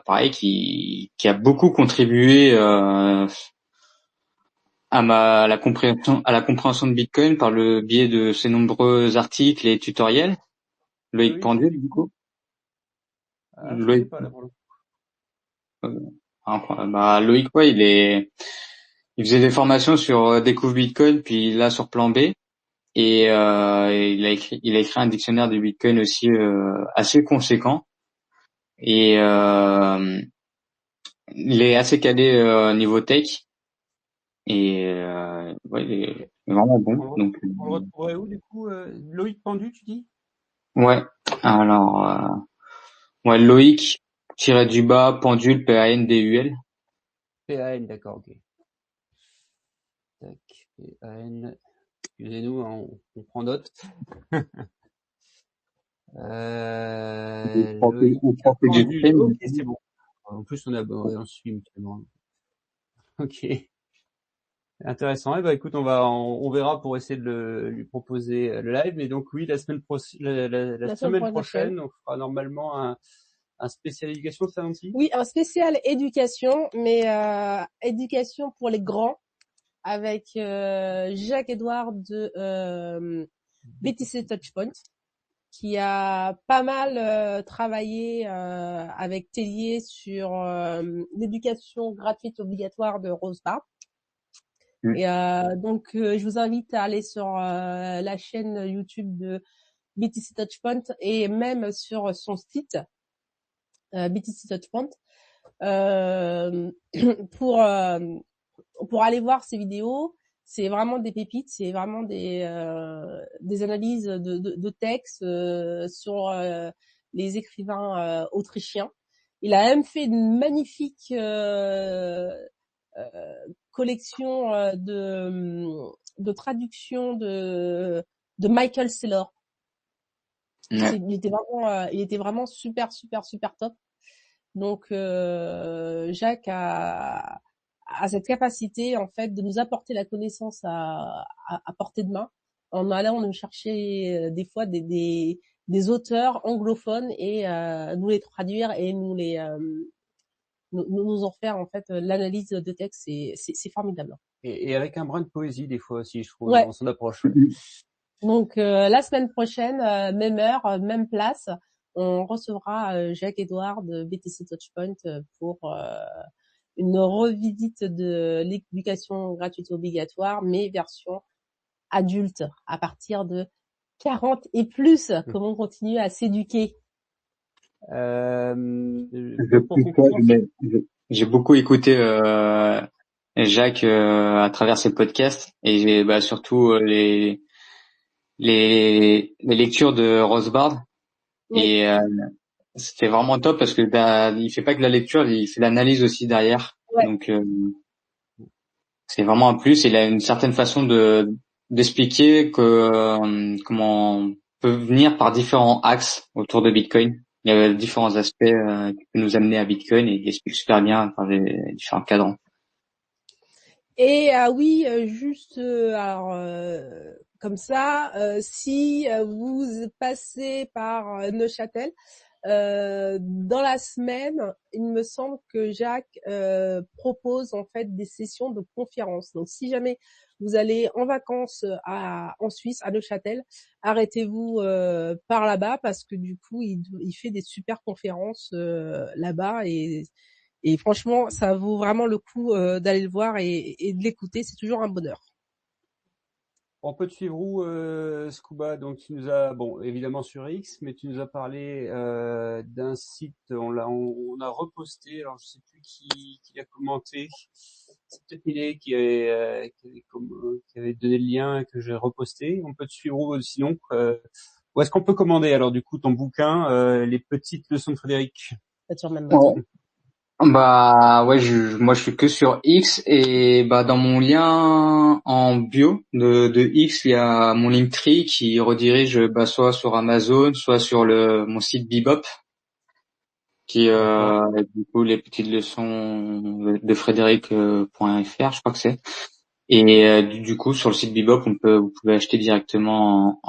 pareil qui a beaucoup contribué à la compréhension de Bitcoin par le biais de ses nombreux articles et tutoriels. Loïc Oui. Pendule, du coup. Loïc. Pas là pour le coup. Loïc, ouais, il faisait des formations sur Découvre Bitcoin, puis là sur Plan B. Et il a écrit un dictionnaire de Bitcoin aussi assez conséquent. Et il est assez calé niveau tech. Et ouais, il est vraiment bon. Donc on le retrouverait où du coup Loïc Pendu, tu dis? ouais. Alors ouais, Loïc du bas pendule PANDUL. PAN, d'accord, ok. Tac, PAN. Excusez-nous, hein, on prend note. Loïc Pendu, ok, c'est bon. En plus, on suit mutuellement. Ok. Intéressant. Et écoute, on verra pour essayer de lui proposer le live. Mais donc oui, la semaine prochaine, on fera normalement un spécial éducation, ça, Nancy? Oui, un spécial éducation, mais éducation pour les grands, avec Jacques-Edouard de BTC Touchpoint, qui a pas mal travaillé avec Tellier sur l'éducation gratuite obligatoire de Rosebar. Et donc, je vous invite à aller sur la chaîne YouTube de BTC Touchpoint et même sur son site BTC Touchpoint pour aller voir ces vidéos. C'est vraiment des pépites, c'est vraiment des analyses de textes sur les écrivains autrichiens. Il a même fait une magnifique collection de traduction de Michael Saylor. Ouais. Il était vraiment super top. Donc Jacques a cette capacité en fait de nous apporter la connaissance à portée de main en allant nous chercher des fois des auteurs anglophones et nous les traduire et nous en faire en fait l'analyse de texte. C'est formidable. Et avec un brin de poésie des fois aussi, je trouve, Ouais. dans son approche. Donc la semaine prochaine, même heure, même place, on recevra Jacques-Édouard de BTC Touchpoint pour une revisite de l'éducation gratuite obligatoire, mais version adulte, à partir de 40 et plus. Comment on continue à s'éduquer. J'ai beaucoup écouté Jacques à travers ses podcasts et surtout les lectures de Rothbard. Oui. Et c'était vraiment top parce que il fait pas que la lecture, il fait l'analyse aussi derrière. Ouais. Donc c'est vraiment un plus. Il a une certaine façon d'expliquer que comment on peut venir par différents axes autour de Bitcoin. Il y a différents aspects qui peuvent nous amener à Bitcoin et il explique super bien par les différents cadrans. Et oui, juste alors comme ça, si vous passez par Neuchâtel dans la semaine, il me semble que Jacques propose en fait des sessions de conférences. Donc si jamais vous allez en vacances en Suisse, à Neuchâtel, arrêtez-vous par là-bas parce que du coup il fait des super conférences là-bas et franchement, ça vaut vraiment le coup d'aller le voir et de l'écouter. C'est toujours un bonheur. On peut te suivre où, Scuba? Donc tu nous as, bon, évidemment sur X, mais tu nous as parlé d'un site. On a reposté. Alors je sais plus qui a commenté. C'est peut-être Millet qui avait donné le lien que j'ai reposté. On peut te suivre où sinon? Où est-ce qu'on peut commander alors du coup ton bouquin, les petites leçons de Frédéric? Sur même moi je suis que sur X et dans mon lien en bio de X, il y a mon Linktree qui redirige soit sur Amazon, soit sur mon site Bebop qui du coup les petites leçons de Frédéric.fr, je crois que c'est. Et du coup sur le site Bebop, vous pouvez acheter directement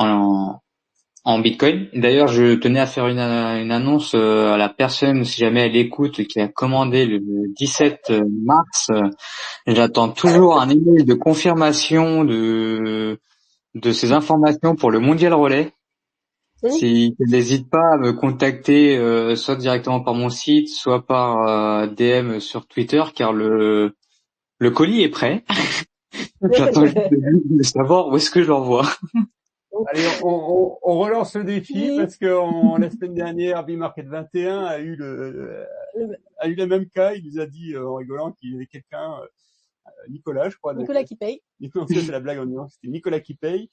en Bitcoin. D'ailleurs, je tenais à faire une annonce à la personne, si jamais elle écoute, qui a commandé le 17 mars. J'attends toujours un email de confirmation de ces informations pour le Mondial Relais. Oui. Si n'hésite pas à me contacter, soit directement par mon site, soit par DM sur Twitter, car le colis est prêt. J'attends juste de savoir où est-ce que je l'envoie. Allez, on relance le défi parce que la semaine dernière, B-Market 21 a eu le même cas. Il nous a dit en rigolant qu'il y avait quelqu'un, Nicolas, je crois. Nicolas qui paye. Nicolas, c'est la blague en disant que c'était Nicolas qui paye.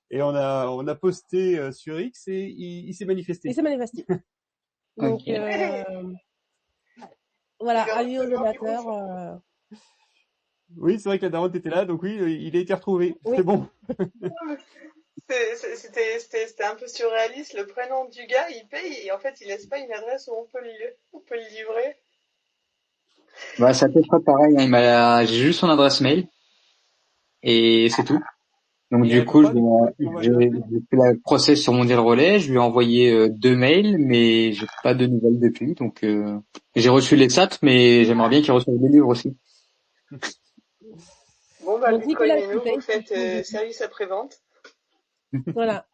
Et on a posté sur X et il s'est manifesté. Il s'est manifesté. Donc voilà, avis aux donateurs. Oui, c'est vrai que la daronne était là, donc oui, il a été retrouvé. Oui. C'est bon. C'était un peu surréaliste. Le prénom du gars, il paye et en fait, il laisse pas une adresse où on peut le livrer. C'est à peu près pareil. J'ai juste son adresse mail et c'est tout. Donc du coup, j'ai fait la procès sur Mondial Relais. Je lui ai envoyé 2 mails, mais j'ai pas de nouvelles depuis. Donc j'ai reçu les SAT, mais j'aimerais bien qu'il reçoive les livres aussi. Bon Bitcoin et nous, vous faites service après-vente. Voilà.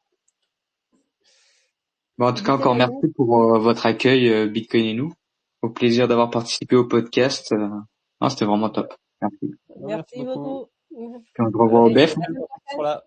En tout cas, encore merci pour votre accueil, Bitcoin et nous. Au plaisir d'avoir participé au podcast. C'était vraiment top. Merci. Merci beaucoup. On se revoit au BEF. Voilà.